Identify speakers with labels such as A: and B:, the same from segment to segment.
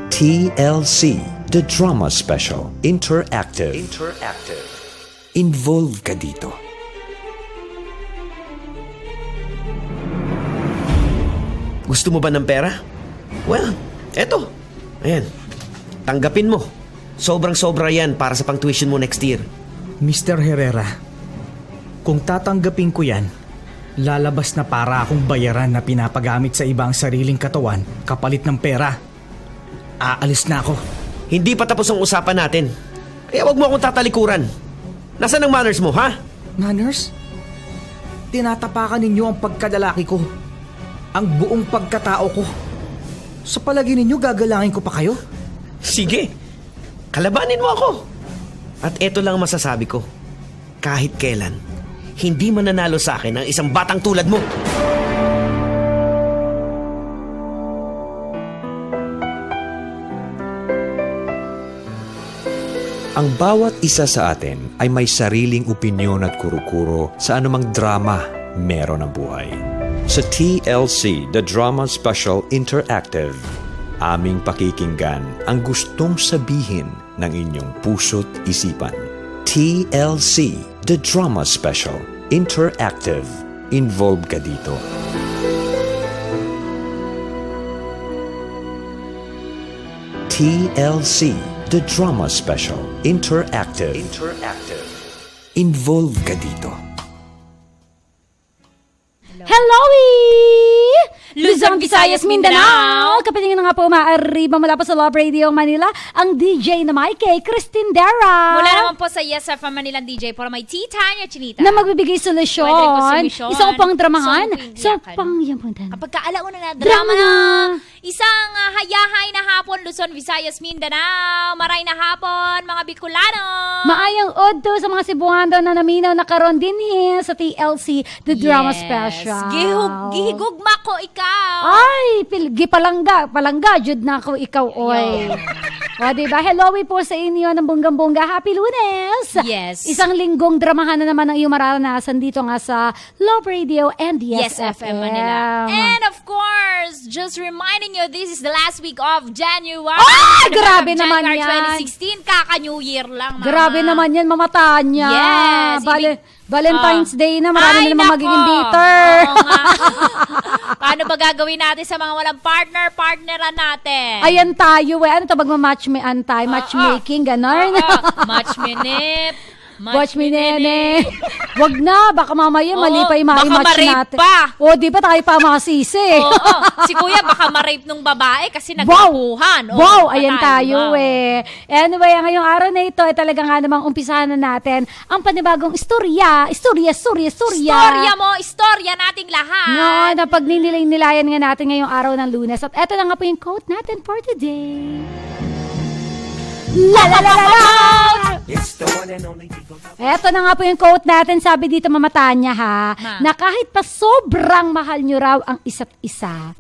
A: TLC, The Drama Special, Interactive. Involve ka dito.
B: Gusto mo ba ng pera? Well, eto. Ayan. Tanggapin mo. Sobrang-sobra yan para sa pang-tuition mo next year.
C: Mr. Herrera, kung tatanggapin ko yan, lalabas na para akong bayaran na pinapagamit sa ibang sariling katawan kapalit ng pera. Aalis na ako.
B: Hindi pa tapos ang usapan natin. Kaya wag mo akong tatalikuran. Nasaan ang manners mo, ha?
C: Manners? Tinatapakan ninyo ang pagkalalaki ko. Ang buong pagkatao ko. Sa palagi ninyo, gagalangin ko pa kayo?
B: Sige. Kalabanin mo ako. At eto lang masasabi ko. Kahit kailan, hindi mananalo sa akin ang isang batang tulad mo.
A: Ang bawat isa sa atin ay may sariling opinyon at kuro-kuro sa anumang drama meron ang buhay. Sa TLC, The Drama Special Interactive, aming pakikinggan ang gustong sabihin ng inyong puso't isipan. TLC, The Drama Special Interactive. Involve ka dito. TLC, The Drama Special Interactive. Involve ka dito.
D: Hello! Luzon, Visayas, Mindanao! Kapitingin na nga po maaariba mula po sa Love Radio Manila, ang DJ na may kay Christine Dara.
E: Mula naman po sa Yes FM Manilang DJ para may Tanya Chinita.
D: Na magbibigay solusyon.
E: Pwede rin po solusyon.
D: Isang pang dramahan.
E: Isang
D: pang yan puntan.
E: Kapag kaalauna na
D: Drama
E: drama
D: na.
E: na. Isang hayahay na hapon, Luzon, Visayas, Mindanao. Maray na hapon, mga Bicolano.
D: Maayang odto sa mga Cebuano na naminaw na karon din sa TLC, The Drama Special.
E: Gihigugma ko ikaw.
D: Ay, palangga, jud na ako ikaw, oy. O, diba? Hello po sa inyo ng bonggang-bongga. Happy Lunes!
E: Yes.
D: Isang linggong dramahan na naman ang iyong mararanasan dito nga sa Love Radio and Yes FM
E: Manila. And of course, just reminding you, this is the last week of January.
D: Ah, grabe naman
E: January
D: yan.
E: 2016, kaka-New Year lang, mama.
D: Grabe naman yan, Mama Tanya.
E: Yes.
D: Valentine's Day na, marami na naman
E: nako.
D: magiging bitter.
E: Oo nga. Paano ba gagawin natin sa mga walang partneran natin?
D: Ayan tayo, ano to, matchmaking, ganon.
E: Match minip.
D: Watch me, nene. Wag na, baka mamaya malipay
E: baka
D: ma-match
E: ma-rape
D: natin.
E: pa.
D: O, di ba tayo pa masisi?
E: Oo, si Kuya baka ma-rape nung babae kasi nagkapuhan.
D: Wow, ayan tayo eh. Anyway, ngayong araw na ito ay talaga nga namang umpisahan na natin ang panibagong istorya. Istorya
E: mo, istorya nating lahat.
D: No, na pagninilay-nilayan nga natin ngayong araw ng Lunes. At eto na nga po yung quote natin for today. La la la la la! Eto na nga po yung quote natin, sabi dito Mama Tanya na kahit pa sobrang mahal nyo raw ang isa't isa,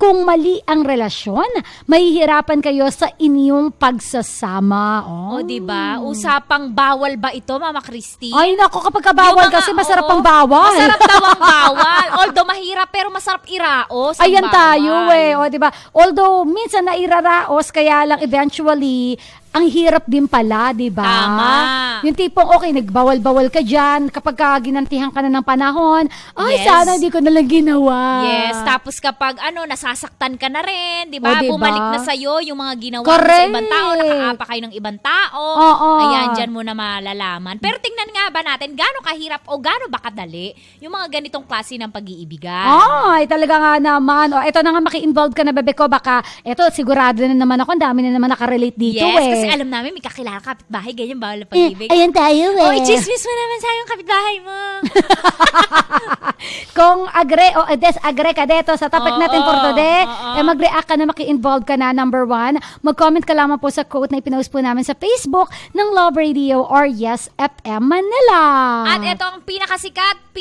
D: kung mali ang relasyon, mahihirapan kayo sa inyong pagsasama.
E: O, diba? Usapang bawal ba ito, Mama Christy?
D: Ay, naku, kapag bawal kasi masarap pang bawal.
E: Masarap daw ang bawal. Although mahirap, pero masarap iraos.
D: Ayan tayo eh. O, diba? Although, minsan nairaraos, kaya lang eventually, ang hirap din pala, di ba?
E: Tama.
D: Yung tipong, okay, nagbawal-bawal ka dyan, kapag ginantihan ka na ng panahon, ay,
E: Yes.
D: sana hindi ko nalang ginawa.
E: Yes, tapos kapag nasasaktan ka na rin, di ba?
D: O, diba?
E: Bumalik na sa'yo yung mga ginawa mo
D: Correct.
E: sa ibang tao, nakaapa kayo ng ibang tao.
D: Oo.
E: Ayan, dyan mo na malalaman. Pero tingnan nga ba natin, gaano kahirap o gaano ba kadali yung mga ganitong klase ng pag-iibigan?
D: Ay, talaga nga naman. O, eto na nga, maki-involve ka na, bebe ko. Baka, eto, sigurado na naman ako, ang dami na naman nakarelate dito
E: Yes,
D: eh.
E: kasi alam namin, may kakilala kapitbahay, ganyan bawal ang pag-ibig.
D: Ayan tayo eh.
E: Oh, i-chismis mo naman sa yung kapitbahay mo.
D: Kung agree o des-agree ka dito sa topic natin for today, mag-react ka na, maki-involve ka na, number 1. Mag-comment ka lamang po sa quote na ipinost po namin sa Facebook ng Love Radio or Yes FM Manila.
E: At ito ang pinakasikat,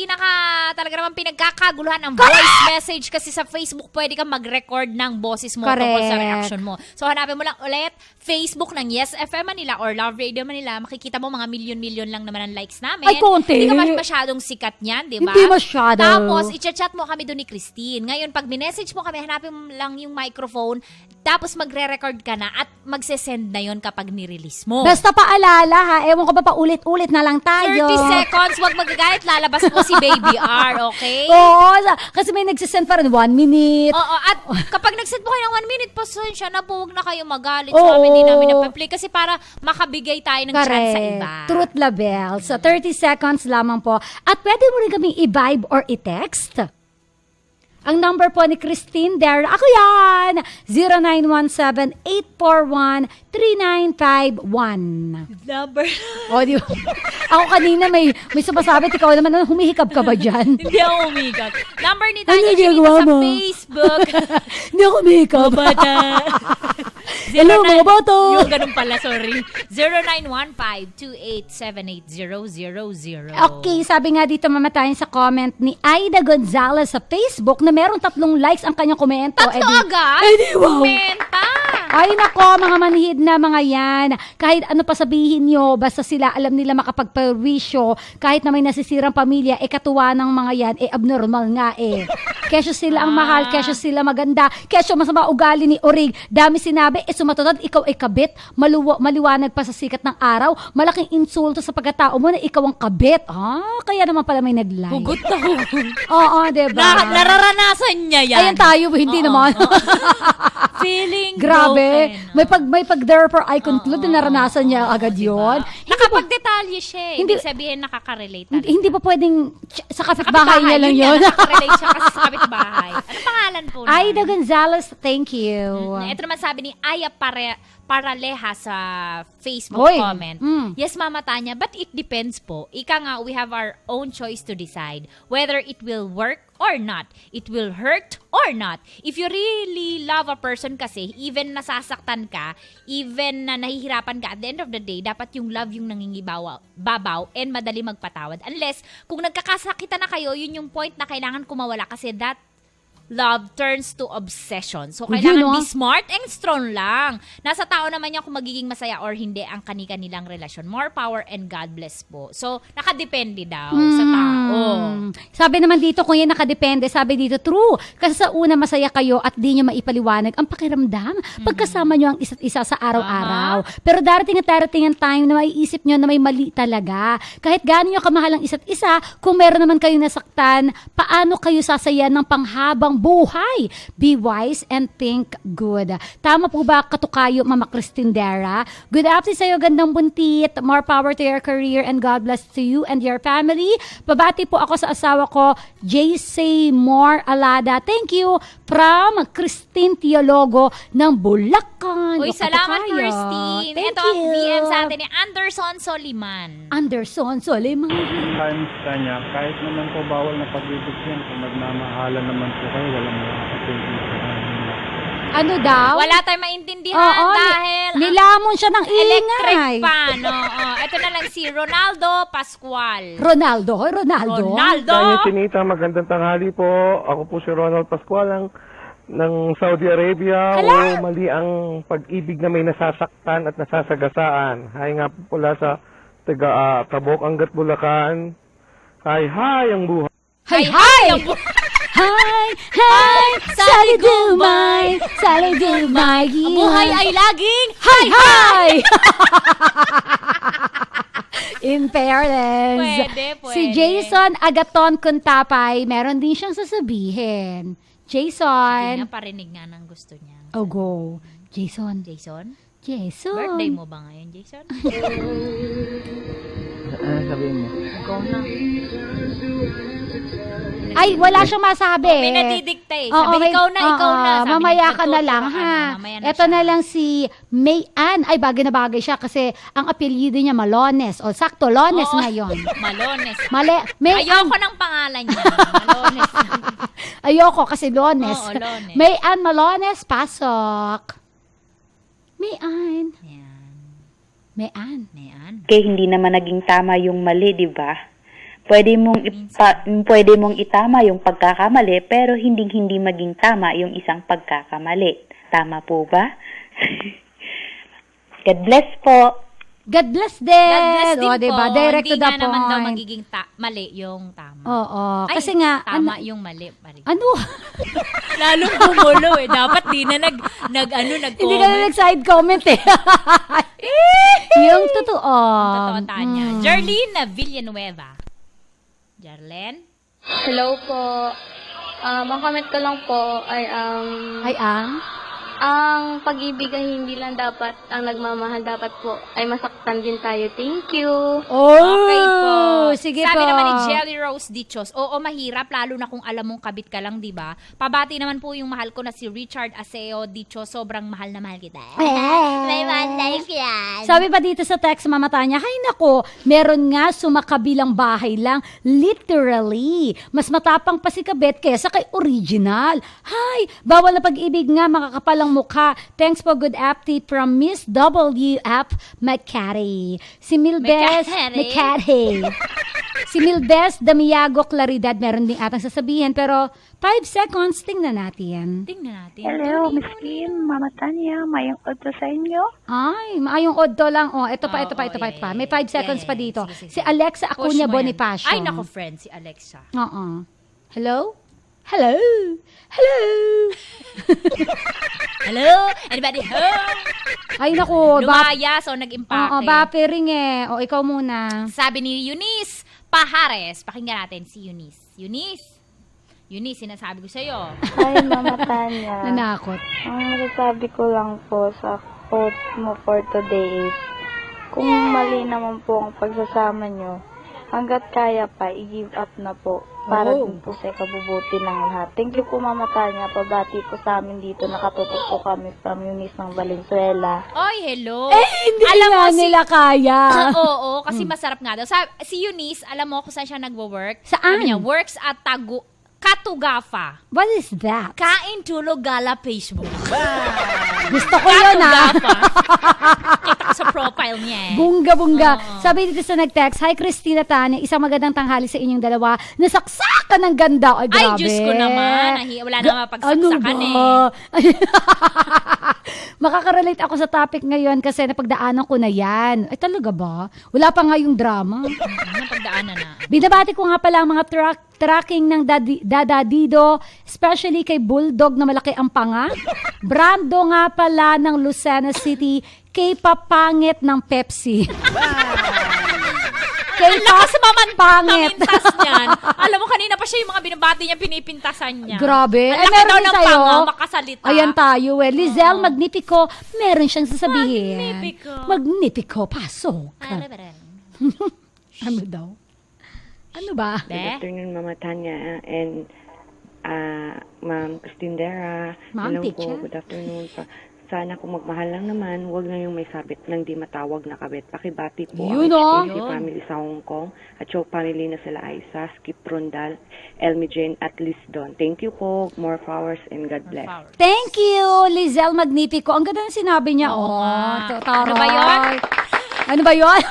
E: talaga naman pinagkakaguluhan ang voice message kasi sa Facebook pwede kang mag-record ng boses mo tungkol sa reaction mo. So hanapin mo lang ulit Facebook ng Yes FM Manila or Love Radio Manila, makikita mo mga milyon-milyon lang naman ang likes namin.
D: Ay, konti.
E: Hindi ka masyadong sikat niyan, di ba?
D: Hindi masyado.
E: Tapos, i-chat mo kami doon ni Christine. Ngayon, pag minessage mo kami, hanapin mo lang yung microphone, tapos magre-record ka na at magse-send na yon kapag ni-release mo.
D: Basta paalala ha, ewan ko ba paulit-ulit na lang tayo.
E: 30 seconds, wag magagalit, lalabas mo si Baby R, okay?
D: Oo, kasi may nagsisend pa rin 1 minute.
E: Oo, at kapag nag-send po kayo ng 1 minute, pasensya na po, huwag na kayo magalit
D: Oo.
E: sa amin, di namin na-play kasi para makabigay tayo ng chance sa iba.
D: Truth label. So, 30 seconds lamang po. At pwede mo rin kaming i-vibe or i-text. Ang number po ni Christine Dara, ako yan! 0917-841-3951.
E: Number.
D: O, di ba? Ako kanina may sumasabit, ikaw naman, humihikab ka ba dyan?
E: Hindi ako umikap. Number ni
D: Ano
E: Tanya Chinita
D: ginagawa
E: sa
D: mo?
E: Facebook.
D: Hindi ako humihikab.
E: Bata.
D: Hello, mga boto!
E: Yung ganun pala, sorry. 0915-2878-000.
D: Okay, sabi nga dito mamatayin sa comment ni Aida Gonzalez sa Facebook na meron 3 likes ang kanyang komento.
E: Tatlo agad?
D: Wow.
E: Komenta.
D: Ay nako, mga manhid na mga yan. Kahit ano pa sabihin nyo, basta sila alam nila makapagperwisyo, kahit na may nasisirang pamilya, katuwa ng mga yan, abnormal nga Kesyo sila ang mahal, kesyo sila maganda, kesyo masama ugali ni Orig. Dami sinabi, sumatutod, ikaw ay kabit, maliwanag pa sa sikat ng araw, malaking insulto sa pagkatao mo na ikaw ang kabit. Kaya naman pala may nag-like.
E: Hugot na hugot.
D: Oo, diba?
E: Nararanasan niya yan.
D: Ayan tayo, hindi naman.
E: Feeling
D: Grabe.
E: broken.
D: May pag therefore I conclude na naranasan niya agad yun.
E: Nakapagdetalye siya. Hindi
D: Hindi-
E: sabihin nakaka-relate.
D: Hindi ba pwedeng sa kapitbahay niya lang yun?
E: Nakaka-relate siya kasi sa kapitbahay. Ano pangalan po? nun?
D: Aida Gonzalez, thank you.
E: Ito naman sabi ni Aya Paraleha sa Facebook
D: Oy.
E: comment.
D: Mm.
E: Yes, Mama Tanya, but it depends po. Ika nga, we have our own choice to decide whether it will work or not. It will hurt or not. If you really love a person kasi, even nasasaktan ka, even na nahihirapan ka, at the end of the day, dapat yung love yung babaw and madali magpatawad. Unless, kung nagkakasakitan na kayo, yun yung point na kailangan kumawala kasi that love turns to obsession. So,
D: Yun,
E: kailangan
D: no?
E: be smart and strong lang. Nasa tao naman yan kung magiging masaya or hindi ang kani-kanilang relasyon. More power and God bless po. So, nakadepende daw sa tao.
D: Sabi naman dito, kung yan nakadepende, sabi dito, true. Kasi sa una masaya kayo at di nyo maipaliwanag ang pakiramdam pagkasama nyo ang isa't isa sa araw-araw. Pero darating ang time na maiisip nyo na may mali talaga. Kahit gaano nyo kamahal ang isa't isa, kung meron naman kayong nasaktan, paano kayo sasayan ng panghabang buhay? Be wise and think good. Tama po ba, katukayo, Mama Christine Dara? Good afternoon sa'yo, gandang buntit. More power to your career and God bless to you and your family. Pabati po ako sa asawa ko, JC Moore Alada. Thank you from Christine Teologo ng Bulacan.
E: Uy,
D: O,
E: salamat,
D: katukayo.
E: Christine.
D: Thank
E: Ito ang
D: you.
E: DM sa atin ni Anderson Soliman.
D: Anderson Soliman.
F: Times kanya, kahit naman po bawal na pag-ibig yan, kung nagmamahalan naman po kayo, walang makakapigil sa kanila.
D: Ano daw?
E: Wala tayong maintindihan
D: Oo,
E: dahil
D: nilamon siya ng
E: electric
D: ingay.
E: fan. Ito na lang si Ronaldo Pascual.
D: Ronaldo.
F: Tanya Chinita, magandang tanghali po. Ako po si Ronald Pascual ng Saudi Arabia. O mali ang pag-ibig na may nasasaktan at nasasagasaan. Hay nga po pula sa taga Tabok, Angat, Bulacan. Hay ang buhay.
D: Hi!
E: Ang
D: Hi! Sally Dumay! Sally Dumay!
E: buhay ay laging
D: Hi! In fairness.
E: Pwede.
D: Si Jason Agaton Kuntapay, meron din siyang sasabihin.
E: Hindi
D: Jason.
E: nga, parinig nga ng gusto niya.
D: Oh, go. Jason.
E: Jason?
D: Jason.
E: Birthday mo ba ngayon, Jason?
F: Sabihin mo.
E: Ikaw na.
D: Ay, wala siyang masabi.
E: May nadidikta eh.
D: Oo,
E: Sabi,
D: may-
E: ikaw na. Sabi
D: mamaya
E: niya,
D: ka na lang, ha?
E: mamaya
D: Ito
E: siya.
D: na lang si May Ann. Ay, bagay na bagay siya kasi ang apelyido niya Malones. O, sakto, Lones
E: Oo.
D: ngayon.
E: Malones.
D: May Ann.
E: Ayoko ng pangalan niya. Malones.
D: Ayoko kasi Lones.
E: Oo, Lones.
D: May Ann Malones, pasok. May Ann.
E: Yan.
D: May Ann.
E: Yan.
G: Kaya hindi naman naging tama yung mali, di ba? Pwede mong itama yung pagkakamali, pero hindi maging tama yung isang pagkakamali. Tama po ba? God bless po.
D: God bless din.
E: God bless din
D: O, diba?
E: po.
D: Direct
E: Hindi
D: to the
E: nga naman daw
D: point.
E: magiging mali yung tama.
D: Oo.
E: Ay,
D: Kasi nga,
E: tama yung mali. Pare.
D: ano?
E: Lalong bumulo eh. Dapat di na nag-comment.
D: Hindi ka na nag-side comment eh. Yung totoo.
E: Totoo, Tanya. Jarlene Villanueva. Jarlene?
H: Hello po. Ang comment ko lang po ay
D: Ay,
H: ang pag-ibig ay hindi lang dapat ang nagmamahal, dapat po ay masaktan din tayo. Thank you.
D: Oh,
E: Okay po.
D: Sige
E: Sabi
D: po.
E: naman ni Jelly Rose Dichos, oo, mahirap, lalo na kung alam mong kabit ka lang, di ba? Pabati naman po yung mahal ko na si Richard Aseo Dichos, sobrang mahal na mahal kita. May one life yan.
D: Sabi pa dito sa text, Mama Tanya, hay nako, meron nga sumakabilang bahay lang, literally. Mas matapang pa si Kabet kesa kay original. Hay, bawal na pag-ibig nga, makakapalang mukha. Thanks po, good update from Miss W.F. McCarty. Si Milbes McCarty. Si Milbes Damiago Claridad, meron din atang sasabihin, pero 5 seconds, tingnan natin.
E: Tingnan natin.
I: Hello, Miss Kim, Mama Tanya, mayong oto sa inyo.
D: Ay, maayong oddo lang. Oh, ito pa.
E: Yeah.
D: May 5 seconds pa dito.
E: Sige.
D: Si Alexa
E: Push
D: Acuña
E: mo yan.
D: Bonifacio.
E: Ay, nako, friend, si Alexa.
D: Oo. Hello? Hello? Hello?
E: Hello? Anybody home?
D: Ay, naku.
E: Lumayas o nag-impake.
D: Oo, bapering eh. O, ikaw muna.
E: Sabi ni Eunice Pajares. Pakinggan natin si Eunice. Eunice, sinasabi ko sa'yo.
I: Hi, Mama Tanya.
D: Nanakot.
I: Ang masasabi ko lang po sa quote mo for today is, kung mali naman po ang pagsasama nyo, hanggat kaya pa, i-give up na po. Para din po sa kabubuti ng lahat. Thank you po, Mama Tanya. Pabati po sa amin dito. Nakatutok po kami from Eunice ng Valenzuela.
E: Oy, hello.
D: Hindi
E: Alam
D: nga
E: mo,
D: nila kaya.
E: Oo, kasi masarap nga daw. Si Eunice, alam mo kung saan siya nagwo-work?
D: Saan?
E: Sabi niya, works at Katugafa.
D: What is that?
E: Kain, tulog, gala, Facebook.
D: Gusto ko yun, ha?
E: Katugafa. Kita ko sa profile niya eh.
D: Bunga. Sabi dito sa nag-text, Hi, Christina Tanya. Isang magandang tanghali sa inyong dalawa. Nasaksakan ng ganda. Ay, grabe.
E: Ay, Diyos ko naman. Wala na mapagsaksakan
D: ano ba? Makaka-relate ako sa topic ngayon kasi napagdaanan ko na yan. Ay, talaga ba? Wala pa nga yung drama.
E: Napagdaanan na.
D: Binabati ko nga pala ang mga tracking ng Dadadido, especially kay Bulldog na malaki ang panga. Brando nga pala ng Lucena City, kay Papangit ng Pepsi. Kay Papangit.
E: Pamintas niyan. Alam mo, kanina pa siya yung mga binabati niya, pinipintasan niya.
D: Grabe.
E: Malaki
D: meron
E: daw
D: din
E: ng
D: sa'yo.
E: panga, makasalita.
D: Ayan tayo eh. Lizelle Magnifico, meron siyang sasabihin. Magnifico, pasok. Ano daw? Ano ba?
E: Be?
J: Afternoon, Mama Tanya and Ma'am Christindera.
D: Ma'am,
J: Hello
D: teacher.
J: po, good afternoon. Sana kung magmahal lang naman, huwag na yung may sabit ng di matawag na kabit. Pakibati po
D: Yun,
J: ang
D: oh.
J: HKC family sa Hong Kong at yung family na sila Aisa, Skip Rondal, Elmi Jane at Lisdon. Thank you po. More flowers and God bless.
D: Thank you, Lizelle Magnifico. Ang ganda ng sinabi niya.
E: Oo nga.
D: Taray.
E: Ano ba yun?
D: Ano ba yun?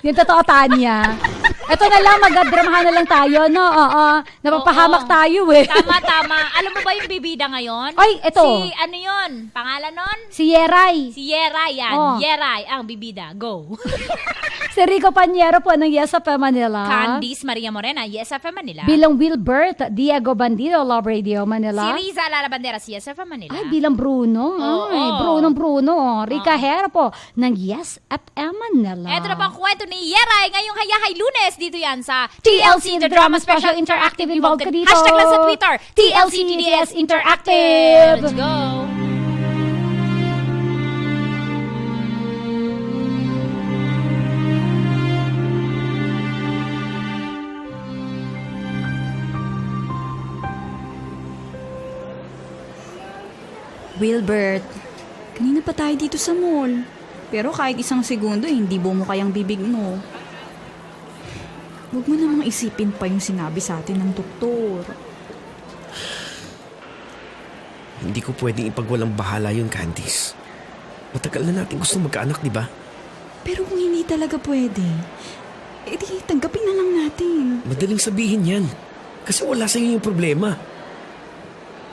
D: Yung totoo, Tanya. Ito na lang, magdramahan na lang tayo, no? Oo. Napapahamak
E: Oo.
D: tayo, eh.
E: Tama. Alam mo ba yung bibida ngayon?
D: Ay, ito.
E: Si, ano yun? Pangalan nun?
D: Si Yeray.
E: Si Yeray yan.
D: Oh.
E: Yeray, ang bibida. Go.
D: Si Rico Panyero po ng Yes FM Manila.
E: Candice Maria Morena, Yes FM Manila.
D: Bilang Wilbert, Diego Bandido, Love Radio Manila.
E: Si Riza Lara Banderas, Yes FM Manila.
D: Ay, bilang Bruno.
E: Oo.
D: Ay, Bruno. Rica Hera po ng Yes FM Manila.
E: Ito na po ang kwento ni Yeray ngayong Hayahay Lunes. Dito yan sa
D: TLC, the Drama Special Interactive. Involved ka dito.
E: Hashtag lang sa Twitter, TLC TDS Interactive. Let's go.
K: Wilbert, kanina pa tayo dito sa mall. Pero kahit isang segundo, hindi bumuka yung bibig mo. Huwag mo namang isipin pa yung sinabi sa atin ng doktor.
B: Hindi ko pwedeng ipagwalang bahala yun, Candice. Matagal na natin gusto magkaanak, di ba?
K: Pero kung hindi talaga pwede, edi tanggapin na lang natin.
B: Madaling sabihin yan. Kasi wala sa iyo yung problema.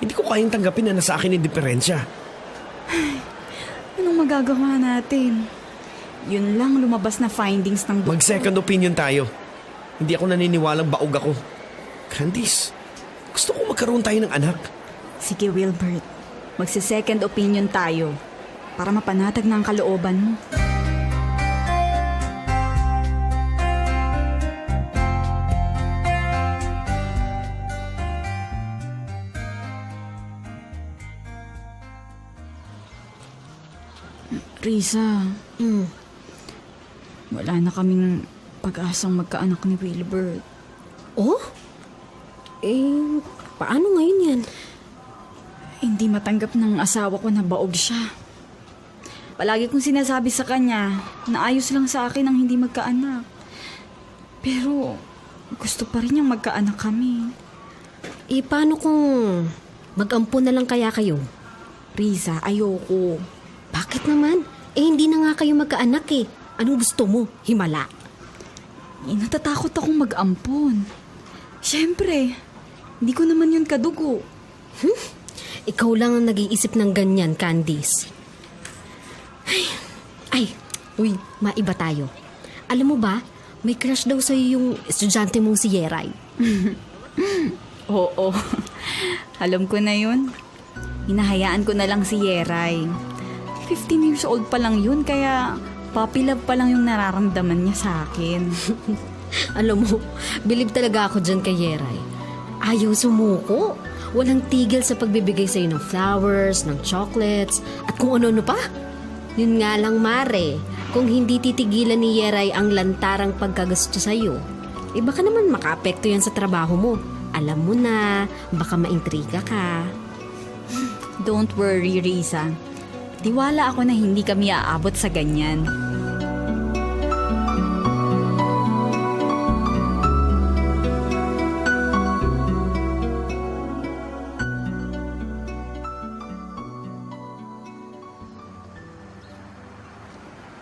B: Hindi ko kayang tanggapin na nasa akin yung diferensya.
K: anong magagawa natin? Yun lang lumabas na findings ng doktor.
B: Mag-second opinion tayo. Hindi ako naniniwalang baog ako. Candice, gusto ko magkaroon tayo ng anak.
K: Sige, Wilbert. Magse-second opinion tayo para mapanatag na ang kalooban mo. Risa, wala na kaming pag-asang magkaanak ni Wilbert.
L: Oh? Paano ngayon yan?
K: Hindi matanggap ng asawa ko na baog siya. Palagi kong sinasabi sa kanya na ayos lang sa akin ang hindi magkaanak. Pero gusto pa rin niyang magkaanak kami.
L: Paano kung mag-ampon na lang kaya kayo?
K: Risa, ayoko.
L: Bakit naman? Hindi na nga kayo magkaanak eh. Anong gusto mo? Himala?
K: Natatakot akong mag-ampon. Siyempre, hindi ko naman yun kadugo.
L: Ikaw lang ang nag-iisip ng ganyan, Candice. Uy, maiba tayo. Alam mo ba, may crush daw sa'yo yung estudyante mong si Yeray.
K: Oo, alam ko na yun. Hinahayaan ko na lang si Yeray. 15 years old pa lang yun, kaya puppy love pa lang yung nararamdaman niya sa akin.
L: Alam mo, believe talaga ako dyan kay Yeray. Ayaw sumuko. Walang tigil sa pagbibigay sa'yo ng flowers, ng chocolates, at kung ano-ano pa. Yun nga lang, Mare, kung hindi titigilan ni Yeray ang lantarang pagkagasto sa'yo, baka naman makaapekto yan sa trabaho mo. Alam mo na, baka maintriga ka.
K: Don't worry, Risa. Tiwala ako na hindi kami aabot sa ganyan.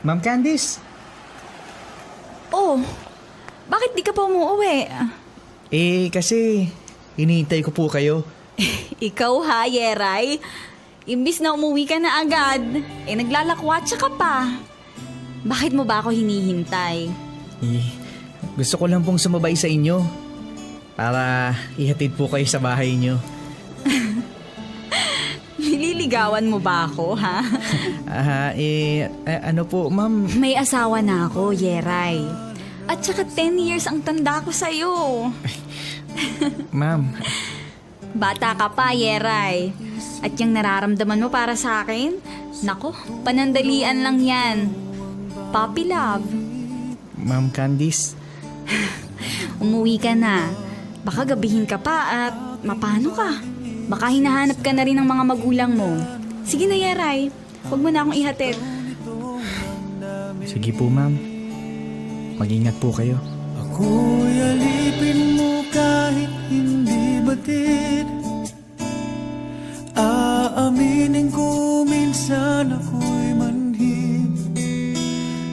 C: Ma'am Candice?
K: Oh, bakit di ka pa umuwi?
C: Kasi hinihintay ko po kayo.
K: Ikaw ha, Yeray. Imbis na umuwi ka na agad, naglalakwatsa ka pa. Bakit mo ba ako hinihintay?
C: Gusto ko lang pong sumabay sa inyo para ihatid po kayo sa bahay nyo.
K: Nililigawan mo ba ako, ha?
C: Ano po, ma'am?
K: May asawa na ako, Yeray. At saka 10 years ang tanda ko sa'yo.
C: Ma'am.
K: Bata ka pa, Yeray. At yung nararamdaman mo para sa akin, nako, panandalian lang yan. Puppy love.
C: Ma'am Candice.
K: Umuwi ka na. Baka gabihin ka pa at mapano ka. Baka hinahanap ka na rin ng mga magulang mo. Sige na, Yeray. Huwag mo na akong ihatid.
C: Sige po, ma'am. Mag-ingat po kayo.
M: Ako'y alipin mo kahit hindi batid. Aaminin ko minsan ako'y manhid.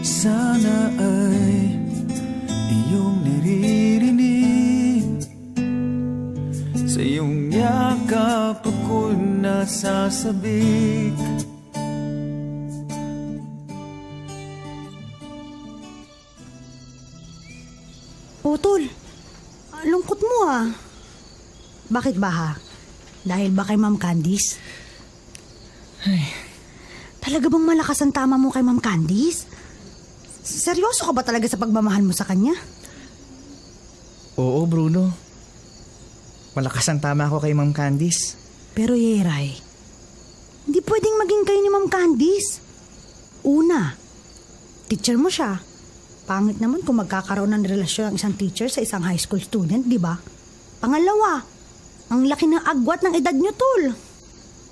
M: Sana ay iyong naririnig. Sa iyong yakap ako'y nasasabik.
N: Tol, lungkot mo ah. Bakit ba ha? Dahil ba kay Ma'am Candice? Talaga bang malakas ang tama mo kay Ma'am Candice? Seryoso ka ba talaga sa pagmamahal mo sa kanya?
C: Oo, Bruno. Malakas ang tama ko kay Ma'am Candice.
N: Pero Yeray, hindi pwedeng maging kayo ni Ma'am Candice. Una, teacher mo siya. Pangit naman kung magkakaroon ng relasyon ang isang teacher sa isang high school student, di ba? Pangalawa, ang laki ng agwat ng edad niyo, Tol.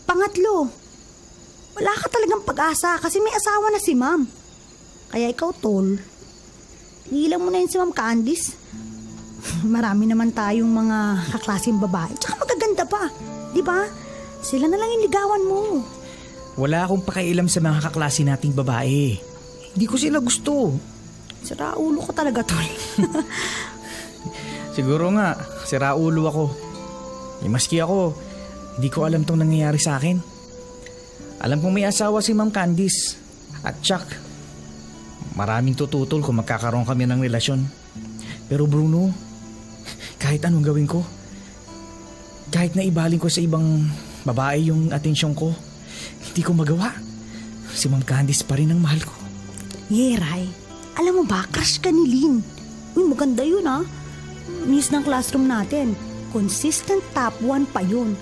N: Pangatlo, wala ka talagang pag-asa kasi may asawa na si Ma'am. Kaya ikaw, Tol, hilang mo na yun si Ma'am Candice. Marami naman tayong mga kaklaseng babae. Tsaka magaganda pa, di ba? Sila na lang yung ligawan mo.
C: Wala akong pakialam sa mga kaklase nating babae. Hindi ko sila gusto.
N: Sira ulo ko talaga, Tol.
C: Siguro nga, sira ulo ako. Maski ako, hindi ko alam tong nangyayari sa akin. Alam kong may asawa si Ma'am Candice. At Chuck, maraming tututol kung magkakaroon kami ng relasyon. Pero Bruno, kahit anong gawin ko, kahit na ibaling ko sa ibang babae yung atensyon ko, hindi ko magawa. Si Ma'am Candice pa rin ang mahal ko.
N: Yeray, alam mo ba, crush ka ni Lynn. Uy, maganda yun Miss ng classroom natin. Consistent top 1 pa yun.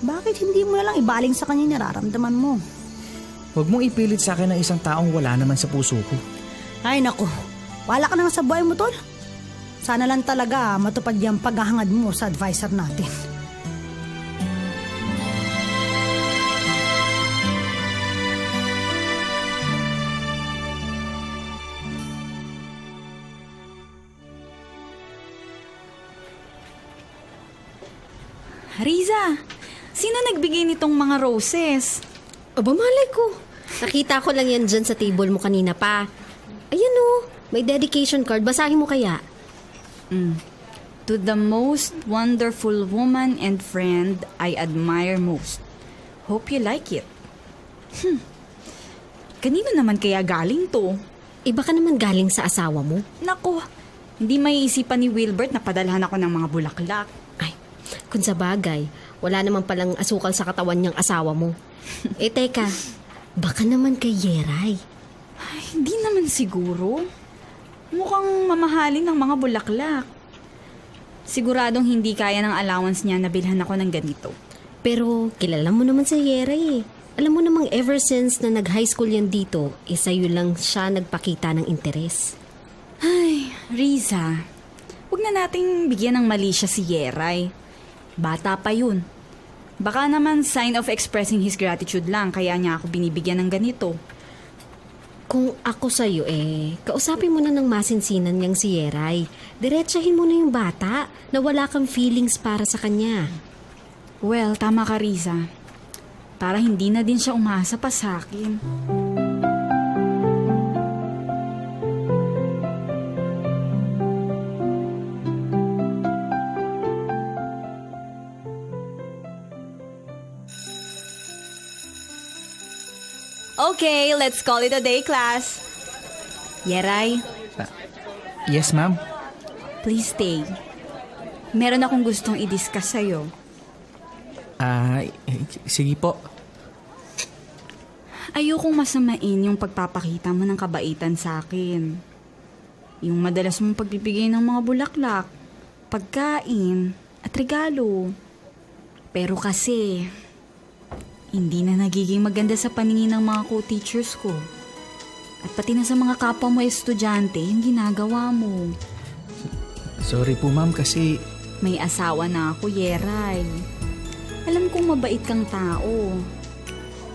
N: Bakit hindi mo na lang ibaling sa kanya nararamdaman mo?
C: Huwag mong ipilit sa akin ng isang taong wala naman sa puso ko.
N: Ay nako, wala ka na nga sa buhay mo, tol. Sana lang talaga matupad yung paghahangad mo sa advisor natin.
K: Riza, sino nagbigay nitong mga roses?
L: Aba, malay ko. Nakita ko lang yan dyan sa table mo kanina pa. Ayan may dedication card. Basahin mo kaya.
K: To the most wonderful woman and friend I admire most. Hope you like it. Kanino naman kaya galing to?
L: Baka naman galing sa asawa mo.
K: Nako, hindi maiisipan ni Wilbert na padalhan ako ng mga bulaklak.
L: Kung sa bagay, wala naman palang asukal sa katawan niyang asawa mo. Teka, baka naman kay Yeray.
K: Ay, hindi naman siguro. Mukhang mamahalin ng mga bulaklak. Siguradong hindi kaya ng allowance niya na bilhan ako ng ganito.
L: Pero kilala mo naman si Yeray Alam mo namang ever since na nag-high school yan dito, sa'yo lang siya nagpakita ng interes.
K: Ay, Riza, huwag na nating bigyan ng mali siya si Yeray. Bata pa yun. Baka naman sign of expressing his gratitude lang kaya niya ako binibigyan ng ganito.
L: Kung ako sa'yo kausapin mo na ng masinsinan niyang si Yeray. Diretsahin mo na yung bata na wala kang feelings para sa kanya.
K: Well, tama ka, Riza. Para hindi na din siya umasa pa sa akin. Okay, let's call it a day, class. Yeray.
C: Yes, ma'am.
K: Please stay. Meron akong gustong i-discuss sa'yo.
C: Sige po.
K: Ayokong masamain yung pagpapakita mo ng kabaitan sa akin. Yung madalas mong pagbibigay ng mga bulaklak, pagkain, at regalo. Pero kasi, hindi na nagiging maganda sa paningin ng mga co-teachers ko. At pati na sa mga kapwa mo estudyante, yung ginagawa mo.
C: Sorry po, ma'am, kasi...
K: May asawa na ako, Yeray. Alam kong mabait kang tao.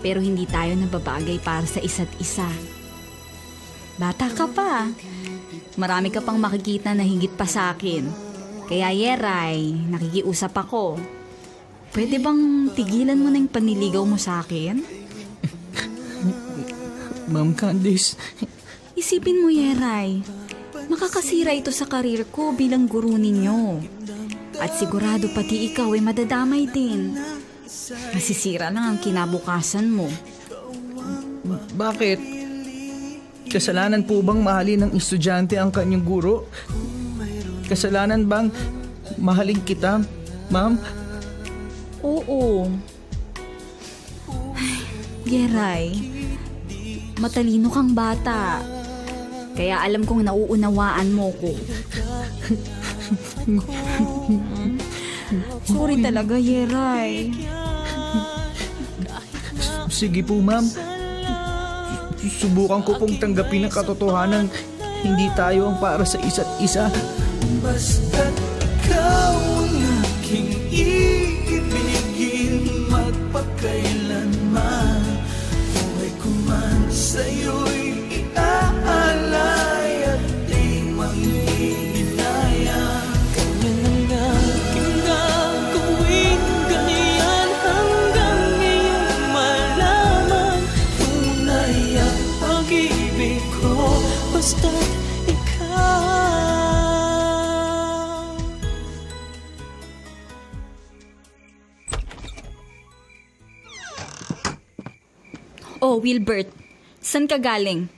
K: Pero hindi tayo nababagay para sa isa't isa. Bata ka pa. Marami ka pang makikita na higit pa sa akin. Kaya, Yeray, nakikiusap ako. Pwede bang tigilan mo na yung paniligaw mo sa akin?
C: Ma'am Candice.
K: Isipin mo, Yeray. Makakasira ito sa karir ko bilang guru ninyo. At sigurado pati ikaw ay madadamay din. Masisira lang ang kinabukasan mo.
C: Bakit? Kasalanan po bang mahalin ng estudyante ang kanyang guro? Kasalanan bang mahalin kita, ma'am?
K: Oo. Yeray, matalino kang bata. Kaya alam kong nauunawaan mo ko. Sorry talaga, Yeray.
C: Sige po, ma'am. Subukan ko pong tanggapin ang katotohanan. Hindi tayo ang para sa isa't isa.
M: Basta't ikaw ang aking iibigin, magpakailanman. Buhay ko man sa'yo'y iaalay at di manghihinayang. Ganyan ang aking gagawin, ganyan hanggang iyong malaman. Tunay ang pag-ibig ko, basta't ikaw.
K: Oh, Wilbert, saan ka galing?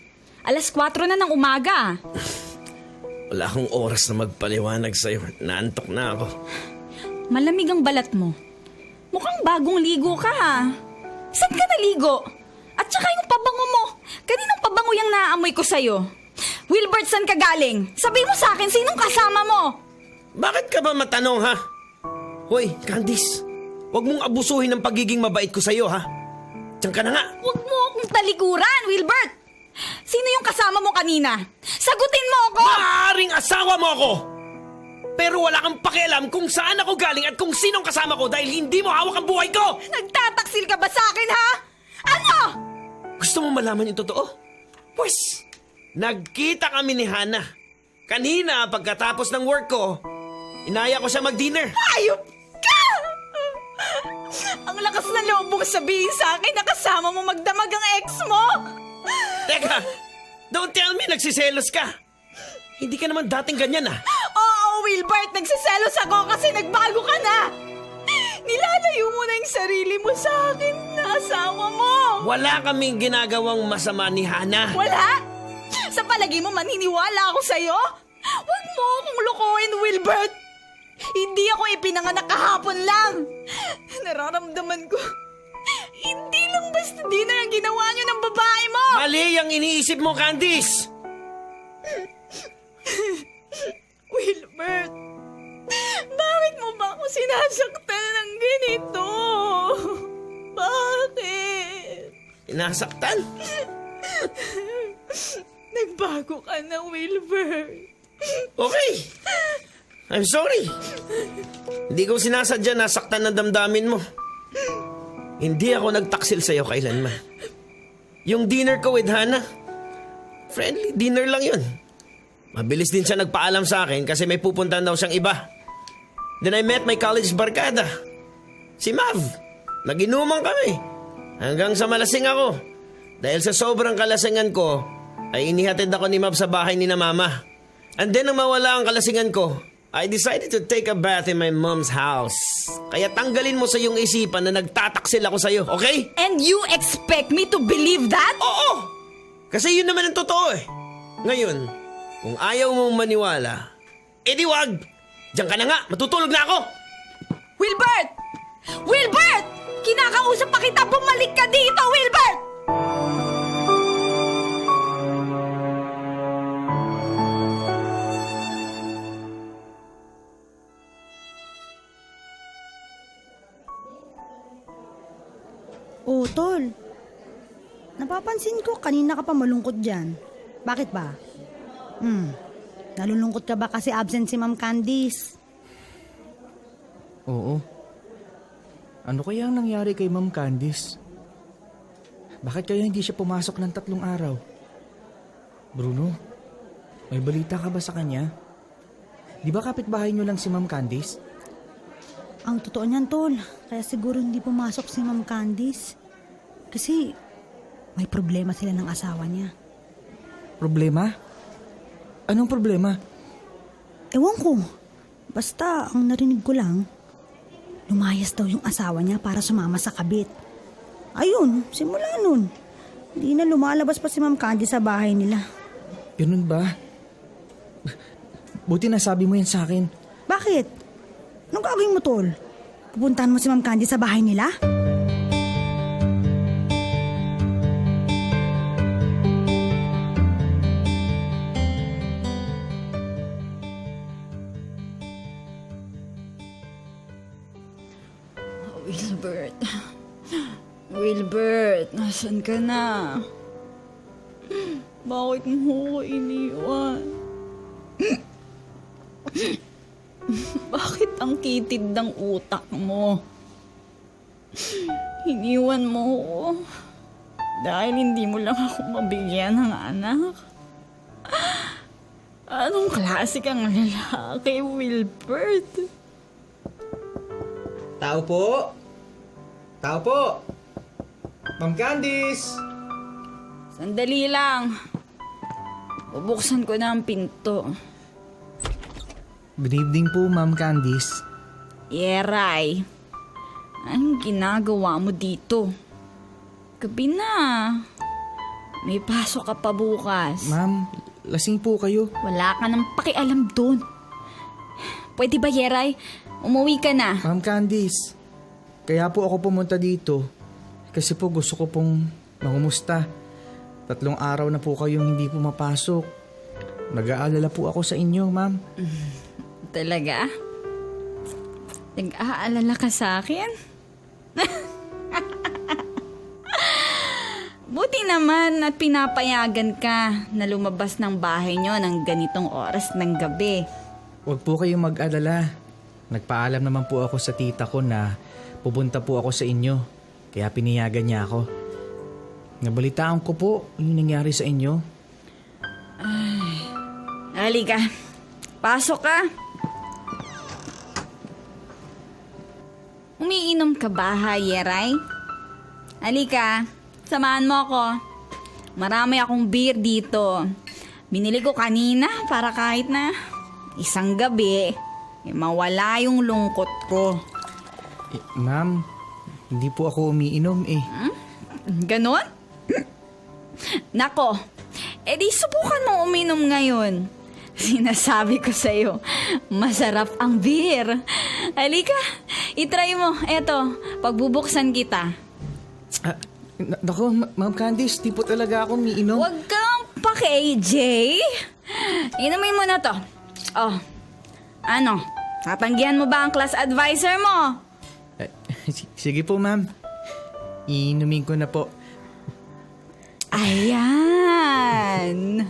K: 4:00 na ng umaga.
B: Wala akong oras na magpaliwanag sa'yo. Naantok na ako.
K: Malamig ang balat mo. Mukhang bagong ligo ka ha. Saan ka naligo? At saka yung pabango mo. Kaninong pabango yung naaamoy ko sa'yo? Wilbert, saan ka galing? Sabihin mo sa akin, sinong kasama mo?
B: Bakit ka ba matanong, ha? Hoy, Candice. Huwag mong abusuhin ang pagiging mabait ko sa'yo, ha? Diyan ka na nga.
K: Huwag mo akong talikuran, Wilbert! Sino yung kasama mo kanina? Sagutin mo ako!
B: Maaaring asawa mo ako! Pero wala kang pakialam kung saan ako galing at kung sinong kasama ko dahil hindi mo hawak ang buhay ko!
K: Nagtataksil ka ba sa akin, ha? Ano?
B: Gusto mo malaman yung totoo? Pues, nagkita kami ni Hana. Kanina, pagkatapos ng work ko, inaya ko siya mag-dinner.
K: Ayop ka! Ang lakas na loob mong sabihin sa akin na kasama mo magdamag ang ex mo!
B: Teka, don't tell me nagsiselos ka. Hindi ka naman dating ganyan, ah.
K: Oo, Wilbert, nagsiselos ako kasi nagbago ka na! Nilalayo mo na yung sarili mo sa akin na asawa mo!
B: Wala kaming ginagawang masama ni Hana.
K: Wala? Sa palagi mo maniniwala ako sa'yo? Huwag mo akong lukuhin, Wilbert! Hindi ako ipinanganak kahapon lang! Nararamdaman ko, hindi lang basta dinner ang ginawa niyo ng babae mo!
B: Mali ang iniisip mo, Candice!
K: Wilbert, bakit mo ba ako sinasaktan ng ganito? Bakit?
B: Sinasaktan?
K: Nagbago ka na, Wilbert.
B: Okay. I'm sorry. Hindi ko sinasadya nasaktan ng damdamin mo. Hindi ako nagtaksil sa'yo kailanman. Yung dinner ko with Hana, friendly dinner lang yun. Mabilis din siya nagpaalam sa akin kasi may pupuntahan daw siyang iba. Then I met my college barkada, si Mav. Nag-inuman kami hanggang sa malasing ako. Dahil sa sobrang kalasingan ko, ay inihatid ako ni Mav sa bahay ni na Mama. And then nang mawala ang kalasingan ko, I decided to take a bath in my mom's house. Kaya tanggalin mo sa iyong isipan na nagtataksil ako sa'yo, okay?
K: And you expect me to believe that?
B: Oo! Kasi yun naman ang totoo eh. Ngayon, kung ayaw mong maniwala, edi wag! Diyan ka na nga, matutulog na ako!
K: Wilbert! Wilbert! Kinakausap pa kita, bumalik ka dito, Wilbert!
N: Oh, Tol. Napapansin ko kanina ka pa malungkot dyan. Bakit ba? Nalulungkot ka ba kasi absent si Ma'am Candice?
C: Oo. Ano kaya ang nangyari kay Ma'am Candice? Bakit kaya hindi siya pumasok ng 3 araw? Bruno, may balita ka ba sa kanya? Di ba kapitbahay niyo lang si Ma'am Candice?
N: Ang totoo niyan, Tol. Kaya siguro hindi pumasok si Ma'am Candice. Kasi may problema sila ng asawa niya.
C: Problema? Anong problema?
N: Ewan ko. Basta, ang narinig ko lang, lumayas daw yung asawa niya para sumama sa kabit. Ayun, simula nun. Hindi na lumalabas pa si Ma'am Candy sa bahay nila.
C: Ganun ba? Buti nasabi mo yan sa akin.
N: Bakit? Anong gagawin mo, Tol? Pupuntahan mo si Ma'am Candy sa bahay nila?
K: Wilbert. Wilbert, nasan ka na? Bakit mo ko iniwan? Bakit ang kitid ng utak mo? Iniwan mo ko dahil hindi mo lang ako mabigyan ng anak? Anong klase kang lalaki, Wilbert?
C: Tao po! Tao po! Ma'am Candice!
K: Sandali lang. Bubuksan ko na ang pinto.
C: Good evening po, Ma'am Candice.
K: Yeray, anong ginagawa mo dito? Gabi na. May pasok ka pa bukas.
C: Ma'am, lasing po kayo.
K: Wala ka nang pakialam doon. Pwede ba, Yeray? Umuwi ka na.
C: Ma'am Candice, kaya po ako pumunta dito. Kasi po gusto ko pong mangumusta. 3 araw na po kayong hindi pumapasok. Nag-aalala po ako sa inyo, ma'am.
K: Talaga? Nag-aalala ka sa akin? Buti naman at pinapayagan ka na lumabas ng bahay nyo ng ganitong oras ng gabi.
C: Huwag po kayong mag-alala. Nagpaalam naman po ako sa tita ko na pupunta po ako sa inyo. Kaya piniyagan niya ako. Nabalitaan ko po yung nangyari sa inyo.
K: Ay, halika. Pasok ka. Umiinom ka ba, ha, Yeray? Halika. Samahan mo ako. Marami akong beer dito. Binili ko kanina para kahit na isang gabi, mawala yung lungkot ko.
C: Ma'am, hindi po ako umiinom eh.
K: Ganon? Nako, edi subukan mo uminom ngayon. Sinasabi ko sa'yo, masarap ang beer. Halika, itry mo. Eto, pagbubuksan kita.
C: Nako, Ma'am Candice, di po talaga ako umiinom.
K: Huwag kang paki-AJ. Inumin mo na to. Oh, ano? Tatanggihan mo ba ang class advisor mo?
C: Sige po, ma'am. Iinumin ko na po.
K: Ayan.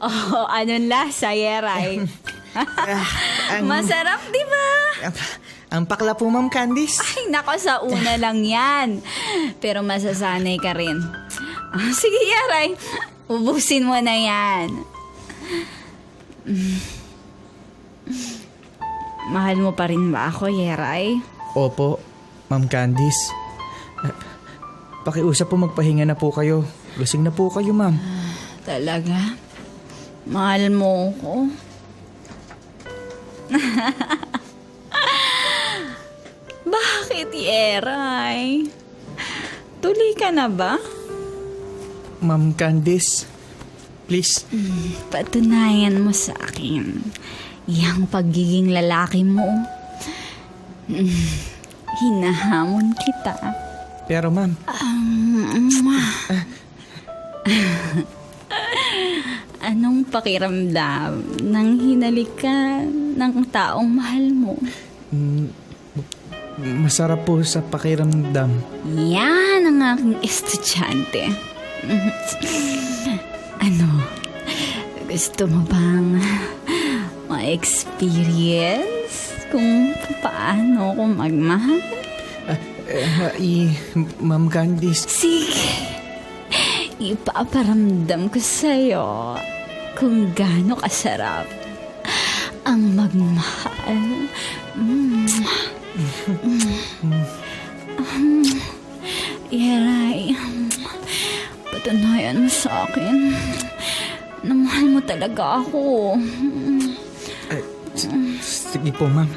K: Oh, anong lasa, Yeray? Masarap, di ba?
C: Ang pakla po, Ma'am Candice.
K: Ay, nako, sa una lang yan. Pero masasanay ka rin. Sige, Yeray. Ubusin mo na yan. Mahal mo pa rin ba ako, Yeray?
C: Opo, Ma'am Candice. Pakiusap po magpahinga na po kayo. Lasing na po kayo, ma'am.
K: Talaga? Mahal mo ko? Bakit, Yeray? Tuloy ka na ba?
C: Ma'am Candice, please.
K: Patunayan mo sa akin yung pagiging lalaki mo. Hinahamon kita.
C: Pero ma'am...
K: Anong pakiramdam nang hinalikan ng taong mahal mo?
C: Masarap po sa pakiramdam.
K: Yan ang aking estudyante. Ano? Gusto mo bang ma-experience kung paano ko magmahal?
C: Ma'am Candice.
K: Sige. Ipaparamdam ko sa'yo kung gaano kasarap ang magmahal. Yeray, patunayan mo sa akin na mahal mo talaga ako.
C: Sige po, ma'am.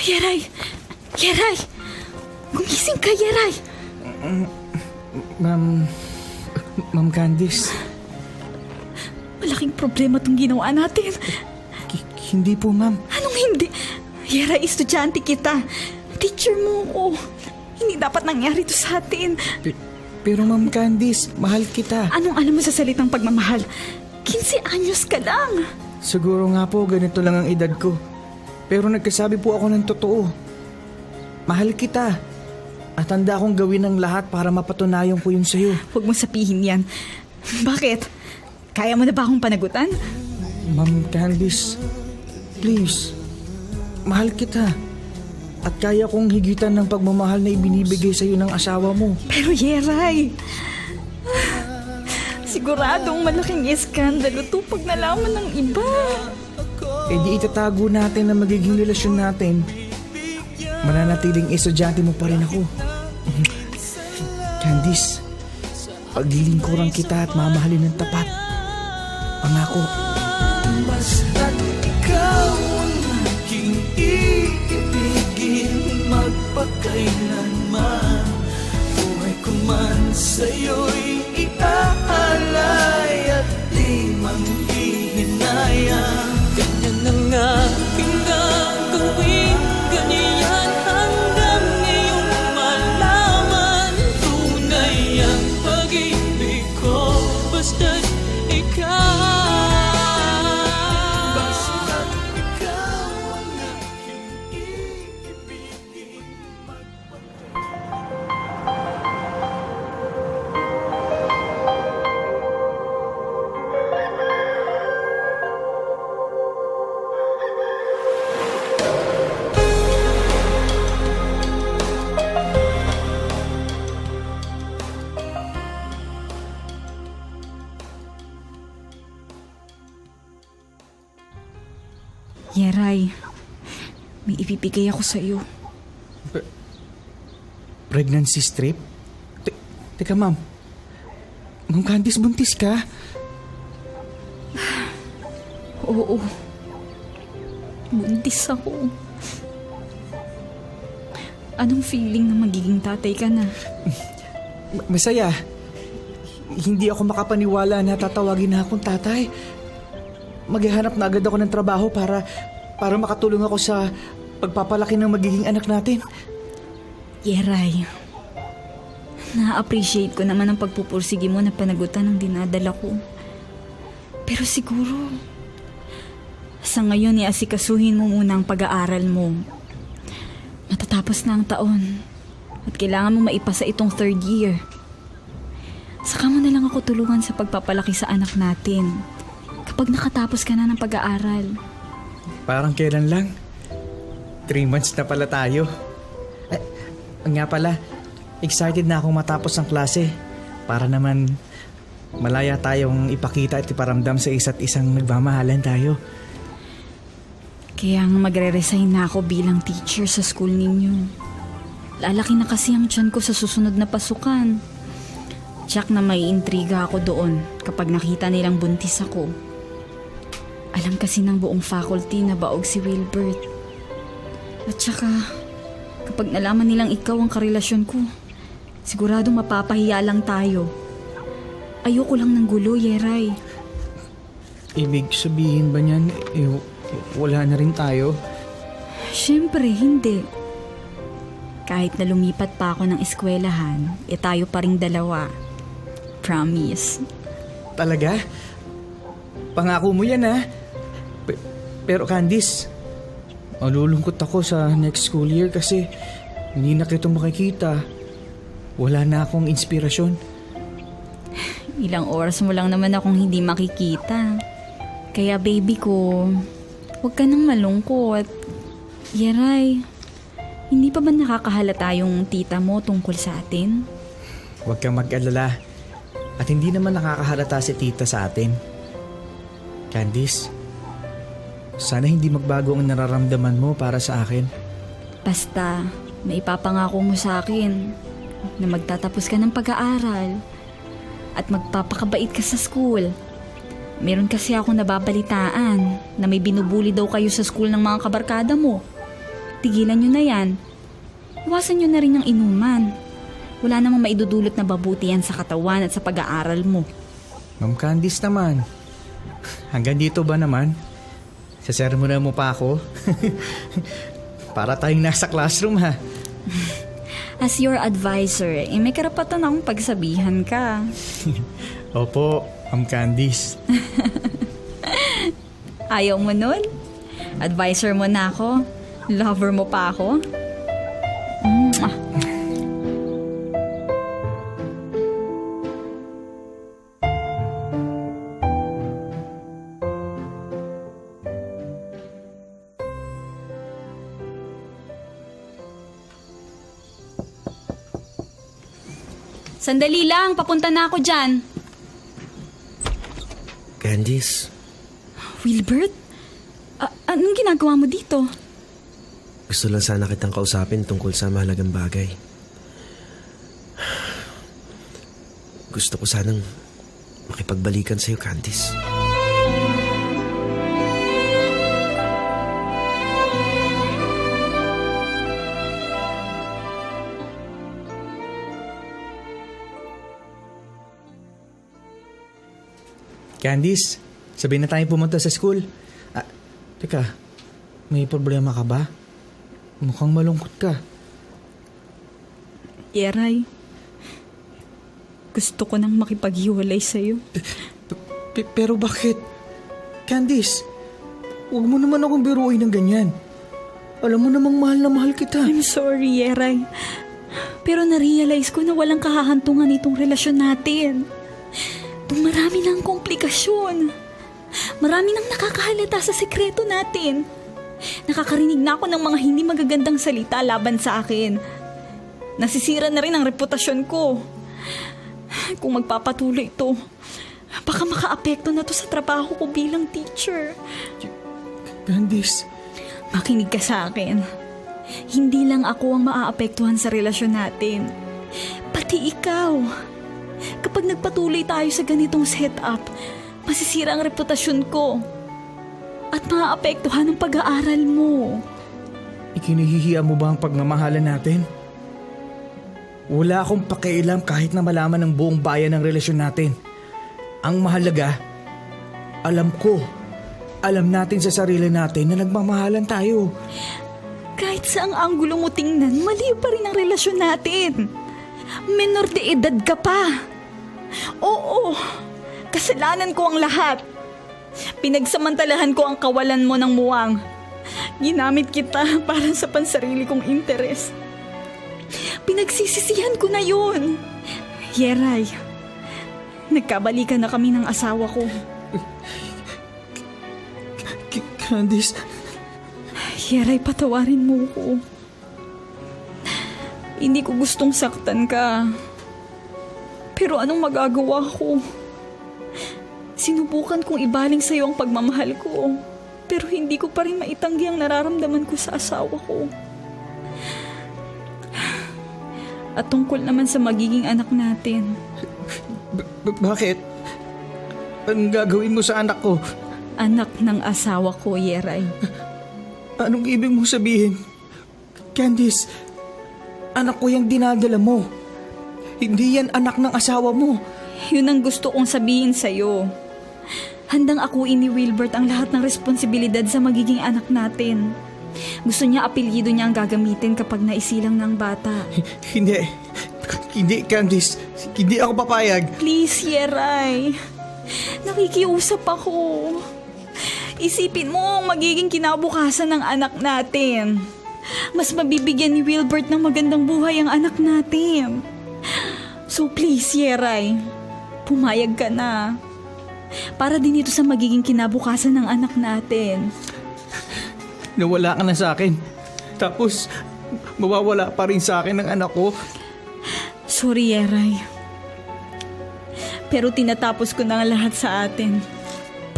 K: Yeray! Yeray! Gumising ka, Yeray!
C: Ma'am Candice.
K: Malaking problema tong ginawa natin.
C: Hindi po, ma'am.
K: Anong hindi? Yeray, estudyante kita. Teacher mo ko. Hindi dapat nangyari to sa atin.
C: Pero Ma'am Candice, mahal kita.
K: Anong alam mo sa salitang pagmamahal? 15 anyos ka lang.
C: Siguro nga po ganito lang ang edad ko. Pero nagkasabi po ako ng totoo. Mahal kita. At handa akong gawin ang lahat para mapatunayan ko yun sa'yo.
K: Huwag mo sabihin yan. Bakit? Kaya mo na ba akong panagutan?
C: Ma'am Candice, please. Mahal kita. At kaya kong higitan ng pagmamahal na ibinibigay sa'yo ng asawa mo.
K: Pero Yeray, siguradong malaking iskandalo to pag nalaman ng iba.
C: di itatago natin na magiging relasyon natin. Mananatiling estudyante mo pa rin ako. Candice, paglilingkuran kita at mamahalin ng tapat. Pangako.
M: Basta't ikaw ang aking iibigin, magpakailanman. Buhay ko man sa'yo'y iaalay at di manghihinayang. Ganyan ang aking gagawin, ganyan hanggang ngayong malaman. Tunay ang pag-ibig ko, basta't ikaw.
K: Yeray, may ibibigay ako sa'yo.
C: Pregnancy strip? Teka, ma'am. Ma'am Candice, buntis ka?
K: Oo. Buntis ako. Anong feeling na magiging tatay ka na?
C: Masaya. Hindi ako makapaniwala na tatawagin na akong tatay. Maghahanap na agad ako ng trabaho para makatulong ako sa pagpapalaki ng magiging anak natin.
K: Yeray, na-appreciate ko naman ang pagpupursige mo na panagutan ng dinadala ko. Pero siguro, sa ngayon asikasuhin mo muna ang pag-aaral mo. Matatapos na ang taon at kailangan mo maipasa itong 3rd year. Saka mo na lang ako tulungan sa pagpapalaki sa anak natin. Kapag nakatapos ka na ng pag-aaral.
C: Parang kailan lang? 3 months na pala tayo. Nga pala, excited na akong matapos ang klase. Para naman malaya tayong ipakita at iparamdam sa isa't isang nagmamahalan tayo.
K: Kaya nga magre-resign na ako bilang teacher sa school ninyo. Lalaki na kasi ang tiyan ko sa susunod na pasukan. Tiyak na may intriga ako doon kapag nakita nilang buntis ako. Alam kasi ng buong faculty na baog si Wilbert. At saka, kapag nalaman nilang ikaw ang karelasyon ko, siguradong mapapahiya lang tayo. Ayoko lang ng gulo, Yeray.
C: Ibig sabihin ba niyan, wala na rin tayo?
K: Siyempre, hindi. Kahit na lumipat pa ako ng eskwelahan, tayo pa ring dalawa. Promise.
C: Talaga? Pangako mo yan, ha? Pero Candice, malulungkot ako sa next school year kasi hindi na kita makikita. Wala na akong inspirasyon.
K: Ilang oras mo lang naman akong hindi makikita. Kaya baby ko, huwag ka nang malungkot. Yeray, hindi pa ba nakakahalata yung tita mo tungkol sa atin?
C: Huwag kang mag-alala. At hindi naman nakakahalata si tita sa atin. Candice, sana hindi magbago ang nararamdaman mo para sa akin.
K: Basta, may ipapangako mo sa akin na magtatapos ka ng pag-aaral at magpapakabait ka sa school. Meron kasi ako nababalitaan na may binubuli daw kayo sa school ng mga kabarkada mo. Tigilan nyo na yan. Iwasan nyo na rin ang inuman. Wala namang maidudulot na babutihan sa katawan at sa pag-aaral mo.
C: Ma'am Candice naman, hanggang dito ba naman? Sasermonan mo pa ako? Para tayong nasa classroom, ha?
K: As your advisor, may karapatan akong pagsabihan ka.
C: Opo, Ma'am Candice.
K: Ayaw mo nun? Advisor mo na ako? Lover mo pa ako? Sandali lang, papunta na ako dyan.
B: Candice?
K: Wilbert? Anong ginagawa mo dito?
B: Gusto lang sana kitang kausapin tungkol sa mahalagang bagay. Gusto ko sanang makipagbalikan sa'yo, Candice.
C: Candice, sabihin na tayo pumunta sa school. Teka, may problema ka ba? Mukhang malungkot ka.
K: Yeray, gusto ko nang makipaghiwalay sa'yo.
C: Pero bakit? Candice, huwag mo naman akong biruin ng ganyan. Alam mo namang mahal na mahal kita.
K: I'm sorry, Yeray. Pero na-realize ko na walang kahahantungan itong relasyon natin. Marami ng komplikasyon. Marami nang nakakahalata sa sekreto natin. Nakakarinig na ako ng mga hindi magagandang salita laban sa akin. Nasisira na rin ang reputasyon ko. Kung magpapatuloy ito, baka makaapekto na to sa trabaho ko bilang teacher.
C: Candice,
K: makinig ka sa akin. Hindi lang ako ang maaapektuhan sa relasyon natin. Pati ikaw. Kapag nagpatuloy tayo sa ganitong setup, masisira ang reputasyon ko. At maaapektuhan ang pag-aaral mo.
C: Ikinihihiya mo ba ang pagmamahalan natin? Wala akong pakialam kahit na malaman ng buong bayan ang relasyon natin. Ang mahalaga, alam natin sa sarili natin na nagmamahalan tayo.
K: Kahit saang anggulo mo tingnan, mali pa rin ang relasyon natin. Menor de edad ka pa. Oo, kasalanan ko ang lahat. Pinagsamantalahan ko ang kawalan mo ng muwang. Ginamit kita para sa pansarili kong interes. Pinagsisisihan ko na yun. Yeray, nagkabalikan na kami ng asawa ko.
C: Candice,
K: Yeray, patawarin mo ko. Hindi ko gustong saktan ka. Pero anong magagawa ko? Sinubukan kong ibaling sa'yo ang pagmamahal ko. Pero hindi ko pa rin maitanggi ang nararamdaman ko sa asawa ko. At tungkol naman sa magiging anak natin.
C: Bakit? Anong gagawin mo sa anak ko?
K: Anak ng asawa ko, Yeray.
C: Anong ibig mong sabihin? Candice, anak ko yung dinadala mo. Hindi yan anak ng asawa mo.
K: Yun ang gusto kong sabihin sa'yo. Handang akuin ni Wilbert ang lahat ng responsibilidad sa magiging anak natin. Gusto niya apelyido niya ang gagamitin kapag naisilang ng bata.
C: Hindi, Candice. Hindi ako papayag.
K: Please, Yeray. Nakikiusap ako. Isipin mo ang magiging kinabukasan ng anak natin. Mas mabibigyan ni Wilbert ng magandang buhay ang anak natin. So please, Yeray, pumayag ka na. Para din ito sa magiging kinabukasan ng anak natin.
C: Nawala ka na sa akin. Tapos, mawawala pa rin sa akin ang anak ko.
K: Sorry, Yeray. Pero tinatapos ko na ang lahat sa atin.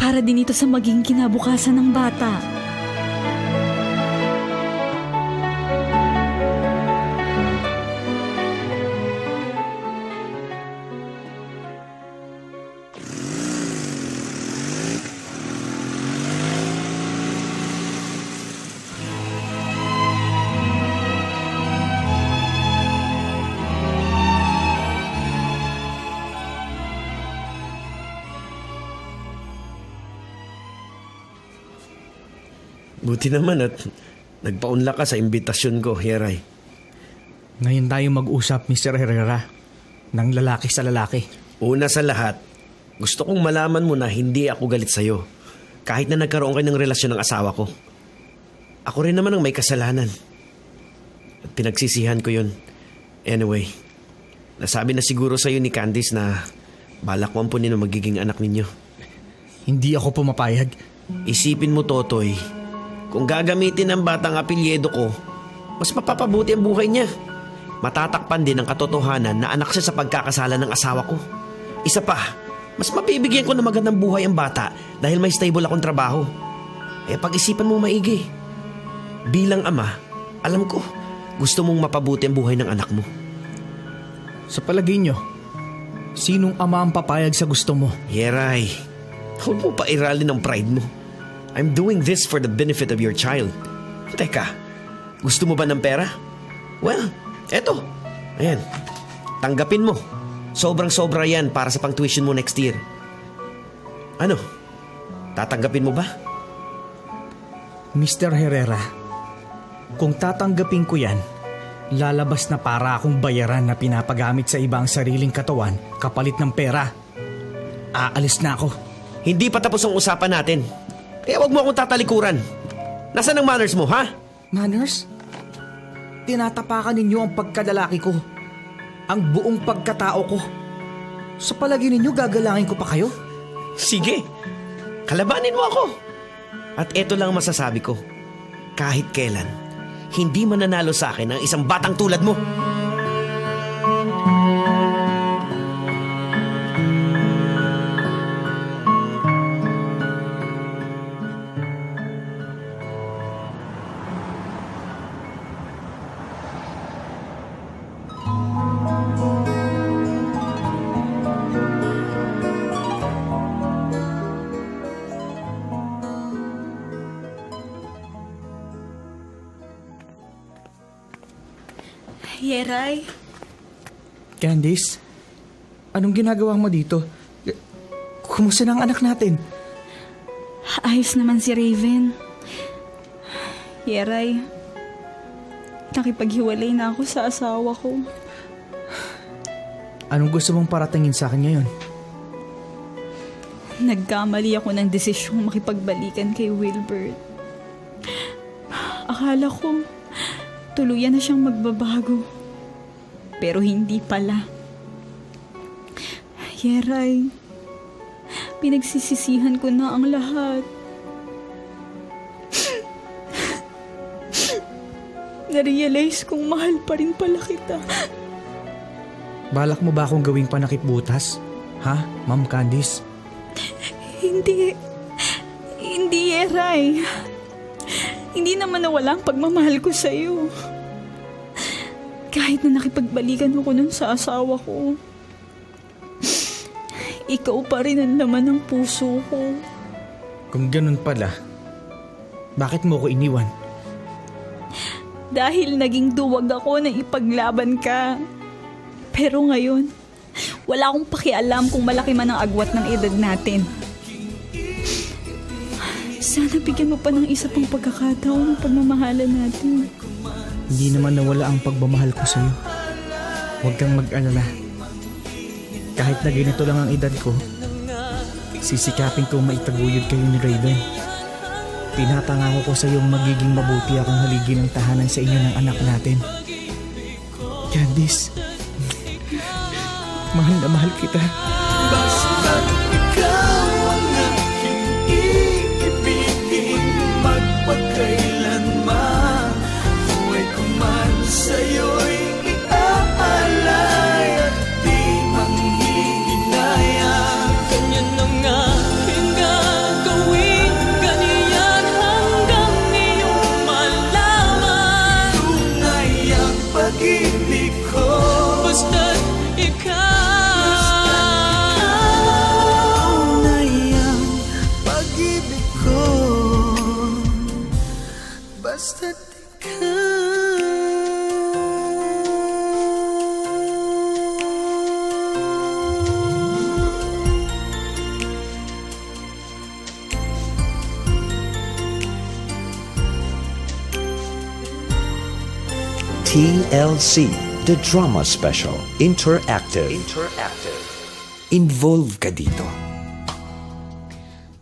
K: Para din ito sa magiging kinabukasan ng bata.
B: Buti naman at nagpaunla ka sa imbitasyon ko, Yeray.
C: Ngayon tayo mag-usap, Mr. Herrera. Ng lalaki sa lalaki.
B: Una sa lahat, gusto kong malaman mo na hindi ako galit sa'yo. Kahit na nagkaroon kayo ng relasyon ng asawa ko. Ako rin naman ang may kasalanan. At pinagsisihan ko yun. Anyway, nasabi na siguro sa'yo ni Candice na balak mo ampunin ang magiging anak ninyo.
C: Hindi ako pumapayag.
B: Isipin mo, Totoy. Kung gagamitin ang batang apelyedo ko, mas mapapabuti ang buhay niya. Matatakpan din ang katotohanan na anak siya sa pagkakasala ng asawa ko. Isa pa, mas mabibigyan ko ng magandang buhay ang bata dahil may stable akong trabaho. pag-isipan mo maigi. Bilang ama, alam ko, gusto mong mapabuti ang buhay ng anak mo.
C: Sa palagay nyo, sinong ama ang papayag sa gusto mo?
B: Yeray, huwag mo pa iralin ang pride mo. I'm doing this for the benefit of your child. Teka, gusto mo ba ng pera? Well, eto. Ayan, tanggapin mo. Sobrang-sobra yan para sa pang-tuition mo next year. Ano? Tatanggapin mo ba?
C: Mr. Herrera, kung tatanggapin ko yan, lalabas na para akong bayaran na pinapagamit sa ibang sariling katawan kapalit ng pera. Aalis na ako.
B: Hindi pa tapos ang usapan natin. Kaya wag mo akong tatalikuran. Nasaan ang manners mo, ha?
C: Manners? Tinatapakan ninyo ang pagkadalaki ko. Ang buong pagkatao ko. Sa palagay ninyo, gagalangin ko pa kayo?
B: Sige, kalabanin mo ako. At eto lang masasabi ko. Kahit kailan, hindi mananalo sa akin ang isang batang tulad mo.
K: Yeray,
C: Candice, anong ginagawa mo dito? Kumusta na ang anak natin?
K: ayos naman si Raven. Yeray, nakipaghiwalay na ako sa asawa ko.
C: Anong gusto mong paratingin sa akin ngayon?
K: Nagkamali ako ng desisyong makipagbalikan kay Wilbert. Akala ko, tuluyan na siyang magbabago. Pero hindi pala. Yeray, pinagsisisihan ko na ang lahat. Narealize kong mahal pa rin pala kita.
C: Balak mo ba akong gawing panakip butas? Ha, Ma'am Candice?
K: Hindi. Hindi, Yeray. Hindi naman nawala ang pagmamahal ko sa'yo. Kahit na nakipagbalikan ako nun sa asawa ko, ikaw pa rin ang laman ng puso ko.
C: Kung ganun pala, bakit mo ko iniwan?
K: Dahil naging duwag ako na ipaglaban ka. Pero ngayon, wala akong pakialam kung malaki man ang agwat ng edad natin. Sana bigyan mo pa ng isa pang pagkakataon ng pagmamahalan natin.
C: Hindi naman nawala ang pagmamahal ko sa'yo. Huwag kang mag-alala. Kahit na ganito lang ang edad ko, sisikapin ko maitaguyod kayo ni Raven. Pinatangako ko sa iyong magiging mabuti akong haligi ng tahanan sa inyo ng anak natin. Candice, mahal na mahal kita.
M: Basta't ikaw ang aking iibigin, magpakailanman. Buhay ko man sa'yo'y iaalay at di manghihinayang. Ganyan ang aking gagawin, ganyan hanggang iyong malaman. Tunay ang pag-ibig ko, basta't ikaw. Basta't
A: TLC, the Drama Special, Interactive. Involve ka dito.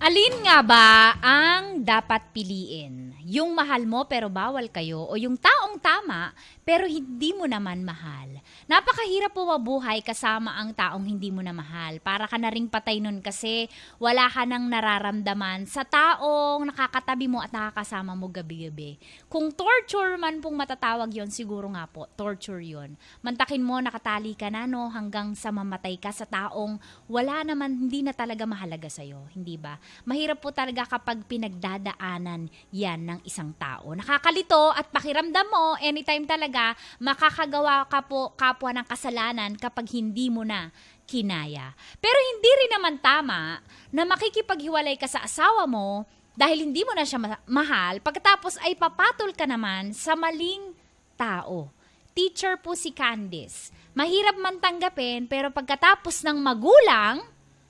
E: Alin nga ba ang dapat piliin? Yung mahal mo pero bawal kayo o yung taong tama pero hindi mo naman mahal. Napakahirap po mabuhay kasama ang taong hindi mo na mahal. Para ka na ring patay nun kasi wala ka nang nararamdaman sa taong nakakatabi mo at nakakasama mo gabi-gabi. Kung torture man pong matatawag yon, siguro nga po, torture yon. Mantakin mo, nakatali ka na no, hanggang sa mamatay ka sa taong wala naman, hindi na talaga mahalaga sa'yo. Hindi ba? Mahirap po talaga kapag pinagdadaanan yan ng isang tao. Nakakalito at pakiramdam mo, anytime talaga, makakagawa ka po kapwa ng kasalanan kapag hindi mo na kinaya. Pero hindi rin naman tama na makikipaghiwalay ka sa asawa mo dahil hindi mo na siya mahal, pagkatapos ay papatol ka naman sa maling tao. Teacher po si Candice. Mahirap man tanggapin, pero pagkatapos ng magulang,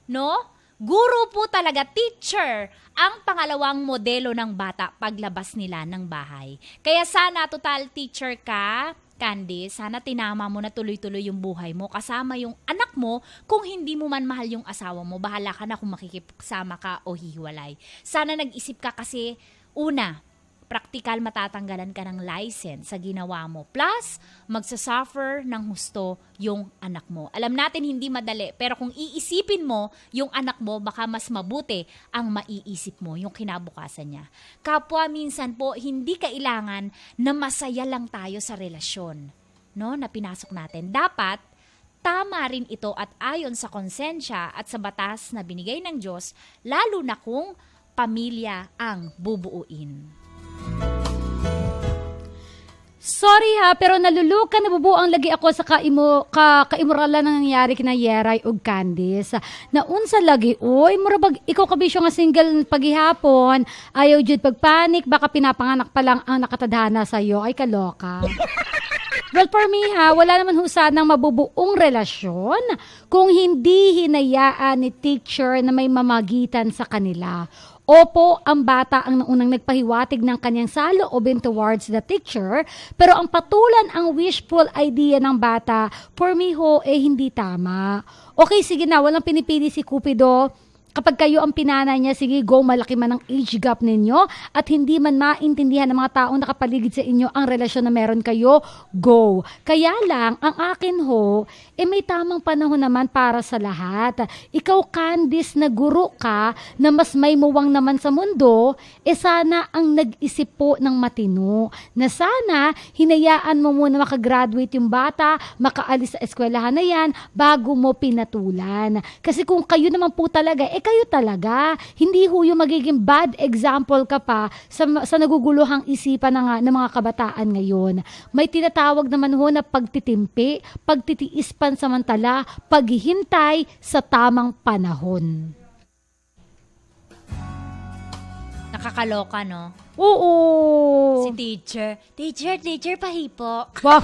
E: no? Guro po talaga, teacher, ang pangalawang modelo ng bata paglabas nila ng bahay. Kaya sana, total teacher ka, Candice, sana tinama mo na tuloy-tuloy yung buhay mo kasama yung anak mo. Kung hindi mo man mahal yung asawa mo, bahala ka na kung makikisama ka o hihiwalay. Sana nag-isip ka kasi, una, praktikal matatanggalan ka ng license sa ginawa mo. Plus, magsasuffer ng husto yung anak mo. Alam natin hindi madali, pero kung iisipin mo yung anak mo, baka mas mabuti ang maiisip mo, yung kinabukasan niya. Kapwa minsan po, hindi kailangan na masaya lang tayo sa relasyon, no, na pinasok natin. Dapat, tama rin ito at ayon sa konsensya at sa batas na binigay ng Diyos, lalo na kung pamilya ang bubuuin.
D: Sorry ha, pero nalulukan, nabubuang lagi ako sa kaimuralan na nangyari kina Yeray o Candice. Naunsa lagi, oy, murabag ikaw kabisyo nga single paghihapon, ayaw jud pagpanik, baka pinapanganak pa lang ang nakatadhana sa'yo, ay kaloka. Well, for me ha, wala naman husanang mabubuong relasyon kung hindi hinayaan ni teacher na may mamagitan sa kanila. Opo, ang bata ang naunang nagpahiwatig ng kanyang saloobin towards the teacher, pero ang patulan ang wishful idea ng bata, for me ho, hindi tama. Okay, sige na, walang pinipili si Cupido. Kapag kayo ang pinanay niya, sige go, malaki man ang age gap ninyo at hindi man maintindihan ng mga taong nakapaligid sa inyo ang relasyon na meron kayo, go. Kaya lang, ang akin ho, may tamang panahon naman para sa lahat. Ikaw, Candice, na guro ka, na mas may muwang naman sa mundo, sana ang nag-isip po ng matino, na sana hinayaan mo muna makagraduate yung bata, makaalis sa eskwelahan na yan, bago mo pinatulan. Kasi kung kayo naman po talaga, kayo talaga. Hindi ho yung magiging bad example ka pa sa naguguluhang isipan ng mga kabataan ngayon. May tinatawag naman ho na pagtitimpi, pagtitiis pansamantala, paghihintay sa tamang panahon.
E: Nakakaloka, no?
D: Oo.
E: Si teacher. Teacher, pahipo.
D: Wow.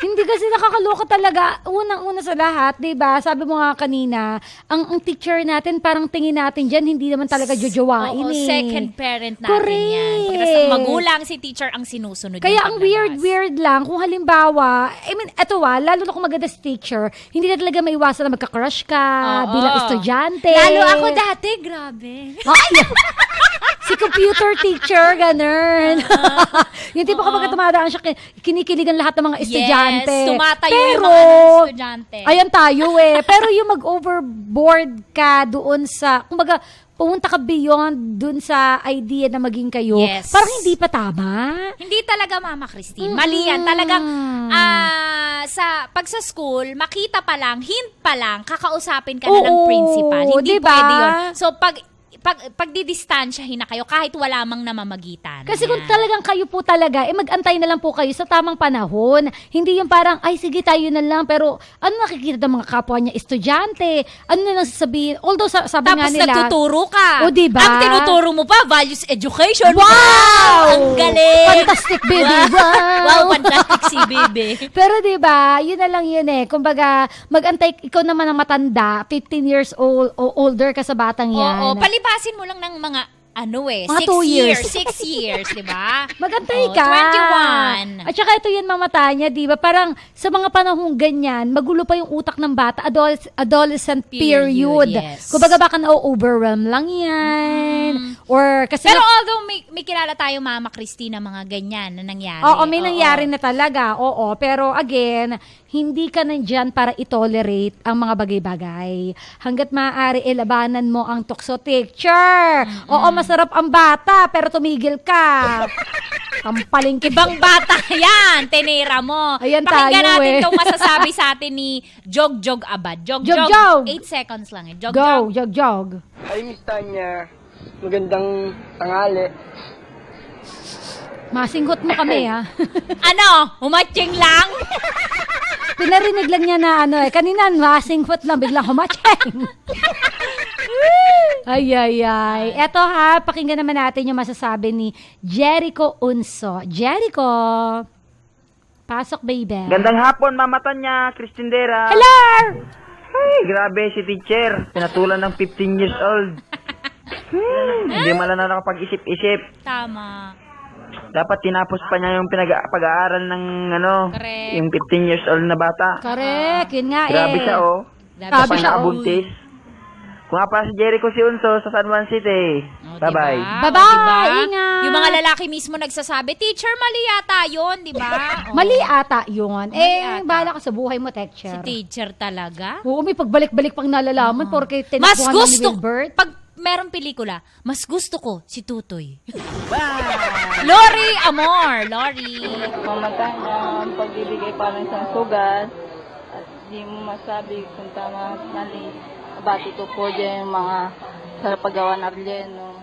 D: Hindi kasi nakakaloka talaga. Unang-una sa lahat, 'di ba? Sabi mo nga kanina, ang teacher natin, parang tingin natin diyan hindi naman talaga jojowain.
E: Oo, second parent natin
D: correct.
E: Yan. Pagkatapos ang magulang, si teacher ang sinusunod.
D: Kaya ang weird lang kung halimbawa, eto lalo na kung maganda si teacher, hindi na talaga maiwasan na magka-crush ka bilang estudyante.
E: Lalo ako dati, grabe.
D: Ay! Si computer teacher, ganun. Yung tipo kapag tumadaan siya, kinikiligan lahat ng mga estudyante.
E: Yes, tumatayo
D: pero,
E: yung mga estudyante.
D: Ayan tayo Pero yung mag-overboard ka doon sa, kumbaga, pumunta ka beyond dun sa idea na maging kayo,
E: yes,
D: parang hindi pa tama.
E: Hindi talaga, Mama Christine. Mali yan. Talagang, pag sa school, makita pa lang, hint pa lang, kakausapin ka na ng principal. Hindi
D: diba?
E: pwede yun. So, pag didistansyahin na kayo, kahit wala mang namamagitan.
D: Kasi kung talagang kayo po talaga, mag-antay na lang po kayo sa tamang panahon. Hindi yung parang, ay sige tayo na lang, pero ano nakikita ng mga kapwa niya, estudyante, ano na lang sasabihin, although sabi
E: tapos
D: nga nila.
E: Tapos nagtuturo ka.
D: O diba?
E: Ang tinuturo mo pa, values education.
D: Wow!
E: Ang galing!
D: Fantastic, baby!
E: Wow, fantastic si baby.
D: Pero diba, yun na lang yun Kumbaga, mag-antay, ikaw naman ang matanda, 15 years old, o older ka sa batang yan.
E: Oo, palipasin mo lang ng mga
D: Mga
E: 6
D: 2 years.
E: 6 years, di ba?
D: Magantay
E: Oh,
D: ka.
E: 21.
D: At saka ito yan, Mama Tanya, di ba? Parang sa mga panahong ganyan, magulo pa yung utak ng bata, adolescent period.
E: Yes.
D: Kumbaga baka na-overwhelm lang yan. Or kasi...
E: Pero although may kilala tayo, Mama Christina, mga ganyan na nangyari.
D: Oo, may nangyari na talaga. Oo, pero again, hindi ka nandyan para i-tolerate ang mga bagay-bagay. Hanggat maaari, ilabanan mo ang tukso teacher. Oo, masarap ang bata, pero tumigil ka. Kampaling
E: Ibang bata yan, tinira mo.
D: Ayan
E: Pakinggan
D: tayo
E: natin
D: eh.
E: itong masasabi sa atin ni Jog Abad. Jog.
D: Jog.
E: 8 seconds lang eh. Jog.
D: Go, Jog.
O: Hi, Miss Tanya. Magandang tanghali.
D: Masinggot mo kami, ha?
E: Ano? Humatching lang?
D: Pinarinig lang niya na kanina, masinggot lang, biglang humatching. Ay. Eto ha, pakinggan naman natin yung masasabi ni Jericho Unso. Jericho, pasok baby.
O: Gandang hapon, Mama Tanya, Cristindera.
D: Hello!
O: Ay, grabe si teacher. Pinatulan ng 15 years old. Hindi man lang nakapag-isip-isip.
E: Tama.
O: Dapat tinapos pa niya yung pag-aaral ng
E: Correct.
O: yung 15 years old na bata.
D: Correct, yun nga
O: Grabe siya, oh.
D: Grabe siya,
O: Nakabuntis. Kung nga pa si Jericho si Unso sa San Juan City. Bye-bye.
D: Bye-bye, ingat.
E: Yung mga lalaki mismo nagsasabi, teacher, mali yata yun, di ba?
D: Mali ata yun.
E: Mali ata.
D: Bahala ka sa buhay mo, teacher.
E: Si teacher talaga?
D: Oo, may pagbalik-balik pang nalalaman porque
E: Mas
D: tinakbuhan
E: gusto,
D: ni Wilbert.
E: pag merong pelikula, mas gusto ko si Tutoy. Lori Amor, Lori.
I: Mamatay na ang pagbibigay parang isang sugat at di mo masabi kung tama at mali. Bati ko po dyan yung mga sa paggawa ng relleno.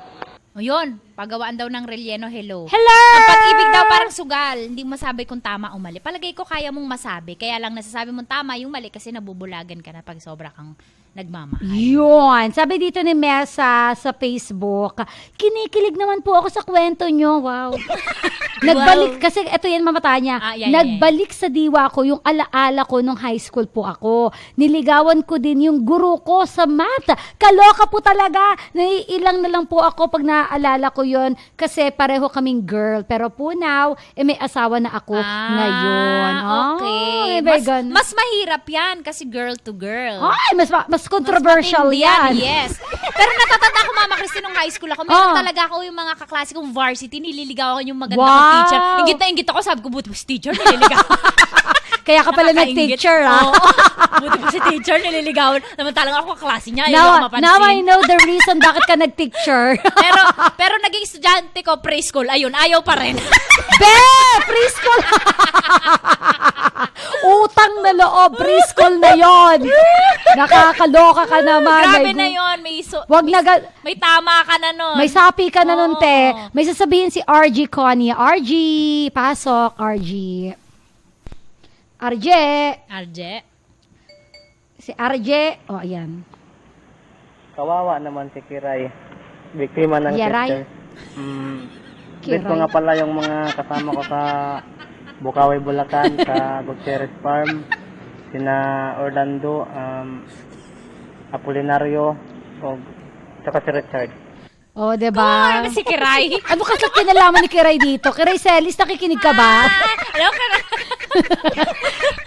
E: O yun, paggawaan daw ng relleno, hello.
D: Hello!
E: Ang pag-ibig daw parang sugal, hindi mo masabi kung tama o mali. Palagay ko kaya mong masabi, kaya lang nasasabi mong tama yung mali kasi nabubulagan ka na pag sobra kang nagmamahal.
D: Yun. Sabi dito ni Mesa sa Facebook, kinikilig naman po ako sa kwento nyo. Wow. Nagbalik, kasi ito yan Mama Tanya, nagbalik sa diwa ko yung alaala ko nung high school po ako. Niligawan ko din yung guru ko sa math. Kaloka po talaga. Naiilang na lang po ako pag naaalala ko yon kasi pareho kaming girl. Pero po now, may asawa na ako ngayon.
E: Okay. Mas mahirap yan kasi girl to girl.
D: Ay, mas controversial yan.
E: Yes. Pero natatanda ko, Mama Christine, nung high school ako, meron talaga ako yung mga kaklase kong varsity, nililigawan yung maganda kong teacher. Ingit na ingit ako, sabi ko, buti po si teacher, nililigawan.
D: Kaya ka pala nag-teacher, ha?
E: Oo. Buti po si teacher, nililigawan. Samantalang ako kaklase niya, ayaw
D: now I know the reason bakit ka nag-teacher.
E: pero naging estudyante ko, preschool, ayun, ayaw pa rin.
D: Preschool! Utang na loob, preschool na yon. Nakakaloka ka naman.
E: Grabe na yon, may tama ka na nun.
D: May sapi ka na nun, te. May sasabihin si RG Connie. RG, pasok, RG. RJ. Si RJ. Ayan.
O: Kawawa naman si Kiray. Biktima ng
D: Kiray?
O: Kiray. Ko nga pala yung mga kasama ko sa Bukawi, Bulacan, sa Gutierrez Farm, sina Orlando, Apolinario, o saka si Richard.
D: Oh, diba?
E: Ano si Kiray?
D: Ano kasi kinalaman ni Kiray dito? Kiray Celis, nakikinig ka ba?
E: Alam ka na.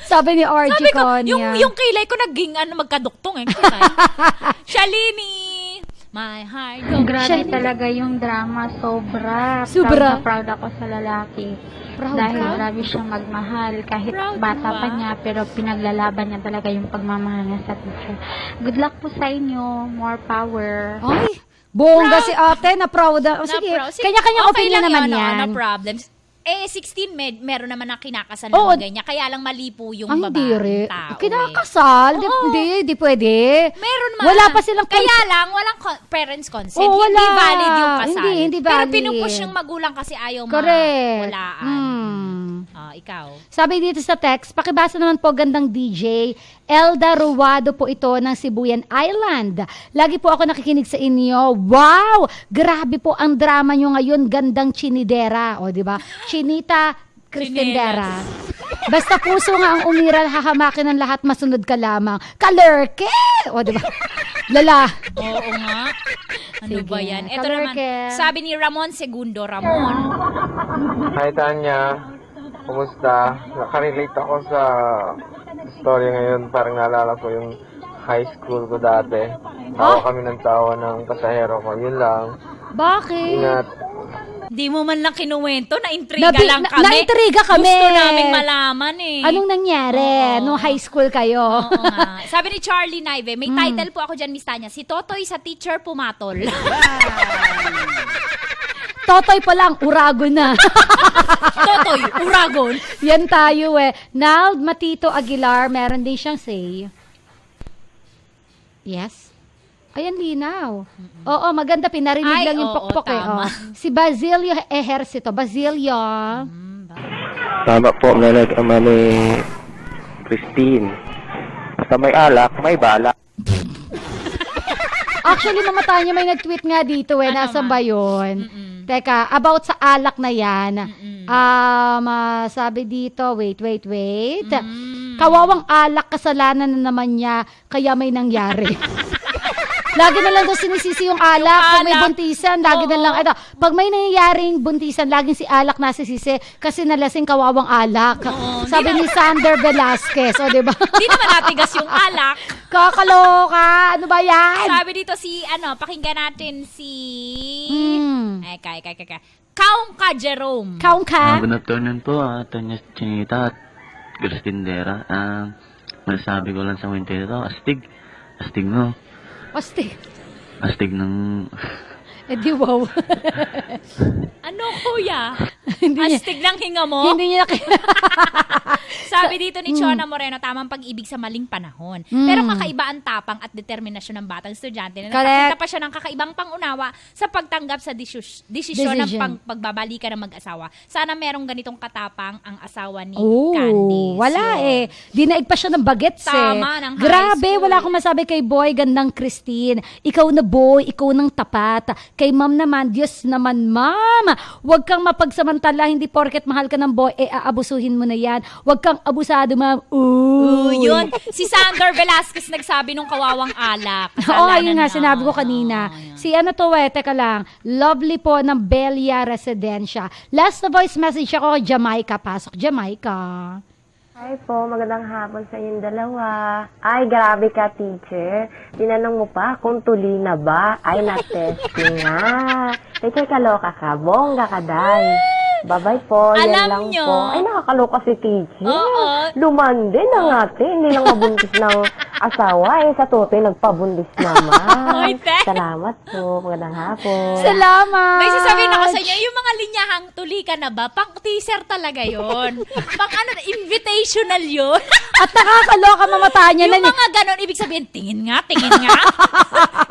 D: Sabi ni RG Conia.
E: Yung kilay ko naging magkaduktong eh. Shalini! My heart.
I: Grabe talaga yung drama. Sobra. Proud ako sa lalaki. Dahil grabe siyang magmahal. Kahit bata pa niya, pero pinaglalaban niya talaga yung pagmamahal niya sa teacher. Good luck po sa inyo. More power.
D: Ay! Bongga si ate, na-proud. Sige, kanya-kanya opinion naman yan.
E: No problems. 16, meron naman ang kinakasal na mga ganyan. Kaya lang mali po yung babaeng tao.
D: Kinakasal? Hindi pwede.
E: Meron man.
D: Wala pa silang...
E: Kaya lang, walang parents consent. Hindi valid yung kasal.
D: Hindi valid.
E: Pero pinupush yung magulang kasi ayaw mawalaan. Ikaw.
D: Sabi dito sa text, pakibasa naman po gandang DJ, Elda Ruado po ito ng Sibuyan Island. Lagi po ako nakikinig sa inyo. Wow! Grabe po ang drama nyo ngayon. Gandang chinidera. O, di ba? Chinita Cristendera. Basta puso nga ang umiral, hahamakin ng lahat, masunod ka lamang. Kalurke! O, di ba? Lala.
E: Oo nga. Ano
D: Sige.
E: ba yan? Ito
D: Color
E: naman,
D: Kel.
E: sabi ni Ramon Segundo. Ramon.
F: Hi, Tanya. Kumusta? Nakarelate ako sa story ngayon. Parang naalala ko yung high school ko dati. Tawa kami ng tawa ng pasahero ko. Yun lang.
D: Bakit?
F: Ingat.
E: Di mo man lang kinuwento, na-intriga lang kami.
D: Na-intriga kami.
E: Gusto naming malaman eh.
D: Anong nangyari nung high school kayo?
E: Oo nga. Sabi ni Charlie Naive, may title po ako dyan, Miss Tanya, si Totoy sa teacher pumatol.
D: Totoy pa lang, uragon na.
E: Totoy, uragon.
D: Yan tayo eh. Nald Matito Aguilar, meron din siyang say. Yes? Ayan, linaw. Oo, maganda. Pinarinig
E: Ay,
D: lang yung
E: oo,
D: pokpok eh.
E: tama.
D: Oh. Si Basilio Ejercito. Basilio.
O: Tama po, nalag ama ni Christine. Basta may alak, may balak.
D: Actually, mamatay niya, may nag-tweet nga dito eh. Nasaan ba yun? Teka, about sa alak na yan. Sabi dito, wait. Kawawang alak, kasalanan na naman niya, kaya may nangyari. Lagi na lang daw sinisisi yung alak. Pag may buntisan, lagi na lang. Ito, pag may nangyayaring buntisan, laging si alak nasisisi kasi nalasing kawawang alak. Sabi ni Sander Velasquez. O, diba?
E: Di naman natigas yung alak.
D: Kakaloka! Ano ba yan?
E: Sabi dito pakinggan natin si... Kaung ka, Jerome.
D: Kaung ka?
P: Good afternoon po, Tanya Chinita at Christine Dera. Masasabi ko lang sa winter ito, astig no. Astig ng...
D: di wow.
E: Ano, kuya?
D: Hindi
E: Astig ng hinga mo?
D: Hindi niya
E: Sabi dito ni Chona Moreno, tamang pag-ibig sa maling panahon. Pero kakaiba ang tapang at determinasyon ng batang estudyante na nakakita pa siya ng kakaibang pangunawa sa pagtanggap sa desisyon ng pagbabalikan ng mag-asawa. Sana merong ganitong katapang ang asawa ni Candice.
D: Wala eh. Dinaig pa siya ng bagets
E: Tama, ng high
D: Grabe,
E: school.
D: wala akong masabi kay boy, gandang Christine. Ikaw na boy, ikaw nang tapat. Kay ma'am naman, Diyos naman, ma'am. Huwag kang mapagsamantala, hindi porket mahal ka ng boy, aabusuhin mo na yan. Huwag kang abusado, ma'am.
E: Yun. Si Sander Velasquez nagsabi nung kawawang alak.
D: Yun nga, sinabi ko kanina. Si teka lang, lovely po ng Belia Residencia. Last na voice message ako, Jamaica. Pasok, Jamaica.
Q: Hi po, magandang hapon sa inyong dalawa. Ay, grabe ka, teacher. Tinanong mo pa kung tuli na ba? Ay, na-testing nga. Teacher, kaloka ka. Bongga ka, day. Bye-bye po. Yan
E: Alam
Q: lang
E: nyo.
Q: po. Ay, nakakaloka si teacher.
E: Oo.
Q: Lumande na nga, te. Hindi lang mabuntis ng asawa. Sa toto'y nagpabuntis naman.
E: Oy, te.
Q: Salamat po. Magandang hapon.
D: Salamat!
E: May sasabihin ako sa inyo, yung mga linyahang tuli ka na ba, pang teaser talaga yon. Invitational yun.
D: At nakakaloka mamata niya.
E: Yung mga ganon, ibig sabihin, tingin nga.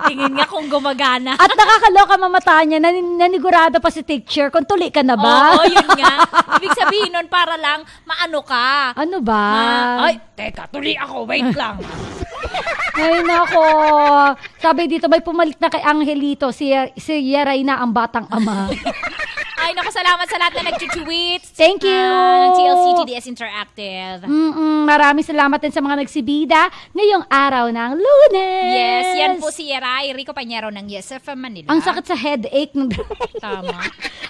E: Tingin nga kung gumagana.
D: At nakakaloka mamata niya, nanigurado pa si teacher kung tuli ka na ba?
E: Oo, yun nga. Ibig sabihin nun, para lang, maano ka.
D: Ano ba?
E: Ay, teka, tuli ako, wait lang.
D: Ay, nako. Sabi dito, may pumalit na kay Angelito, si Yeray na ang batang ama.
E: Ay, naku, salamat sa lahat na nag-tweets.
D: Thank you.
E: TLC TDS Interactive.
D: Maraming salamat din sa mga nagsibida ngayong araw ng Lunes.
E: Yes, yan po si Yeray Rico Pañero ng Yes FM Manila.
D: Ang sakit sa headache.
E: Tama.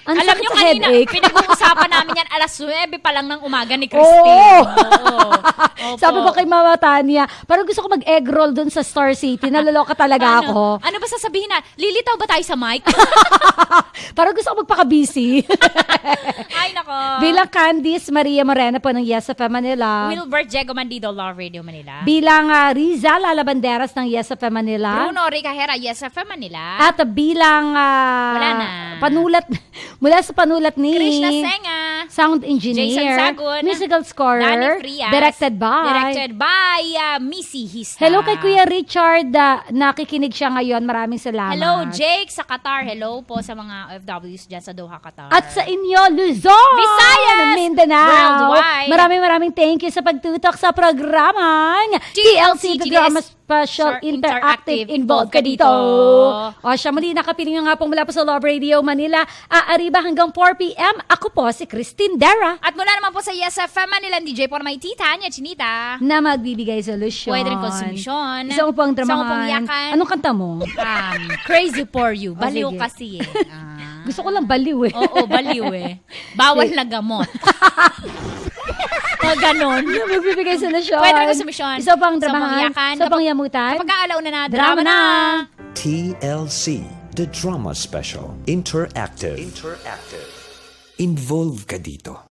D: Ang
E: Alam
D: sakit
E: nyo
D: sa
E: kanina,
D: headache.
E: pinag-uusapan namin yan alas 9 pa lang ng umaga ni Christine. Oo.
D: Sabi ko kay Mama Tanya, parang gusto ko mag-egg roll dun sa Star City. Naloloka talaga ako.
E: Ano ba sasabihin na? Lilitaw ba tayo sa mic?
D: Parang gusto ko magpaka-busy.
E: Ay, nako.
D: Bilang Candice Maria Moreno po ng Yes FM Manila.
E: Wilbert Diego Mandido, Love Radio Manila.
D: Bilang Rizal Alabanderas ng Yes FM Manila.
E: Bruno Ricahera, Yes FM Manila.
D: At bilang
E: wala na.
D: Panulat mula sa panulat ni
E: Krishna Senga,
D: sound engineer,
E: Jason Sagun,
D: musical scorer,
E: Danny Frias,
D: directed by
E: Missy Hista.
D: Hello kay Kuya Richard, nakikinig siya ngayon. Maraming salamat.
E: Hello Jake sa Qatar. Hello po sa mga OFWs dyan sa Doha, Qatar.
D: At sa inyo, Luzon,
E: Visayas,
D: Mindanao.
E: worldwide.
D: Maraming thank you sa pagtutok sa programang TLC The Drama Special Interactive involved ka dito. O siya muli, nakapiling nga pong mula po sa Love Radio Manila. Aariba hanggang 4 p.m. Ako po si Christine Dara.
E: At mula naman po sa Yes FM Manila, DJ por may tita niya, Chinita.
D: Na magbibigay solusyon.
E: Pwede rin konsumisyon.
D: Isa mo pang dramahan.
E: Isa mo pang yakan.
D: Anong kanta mo?
E: Crazy for you. Baliw
D: sige.
E: kasi eh.
D: Gusto ko lang baliw eh.
E: Oo, baliw eh. Bawal na gamot. Ganon.
D: Magbibigay solusyon.
E: Pwede rin konsumisyon.
D: Isa pang dramahan. Isa pang yamutan.
E: Kapag kaalaw na
D: Drama na.
A: TLC, the Drama Special Interactive. Involve ka dito.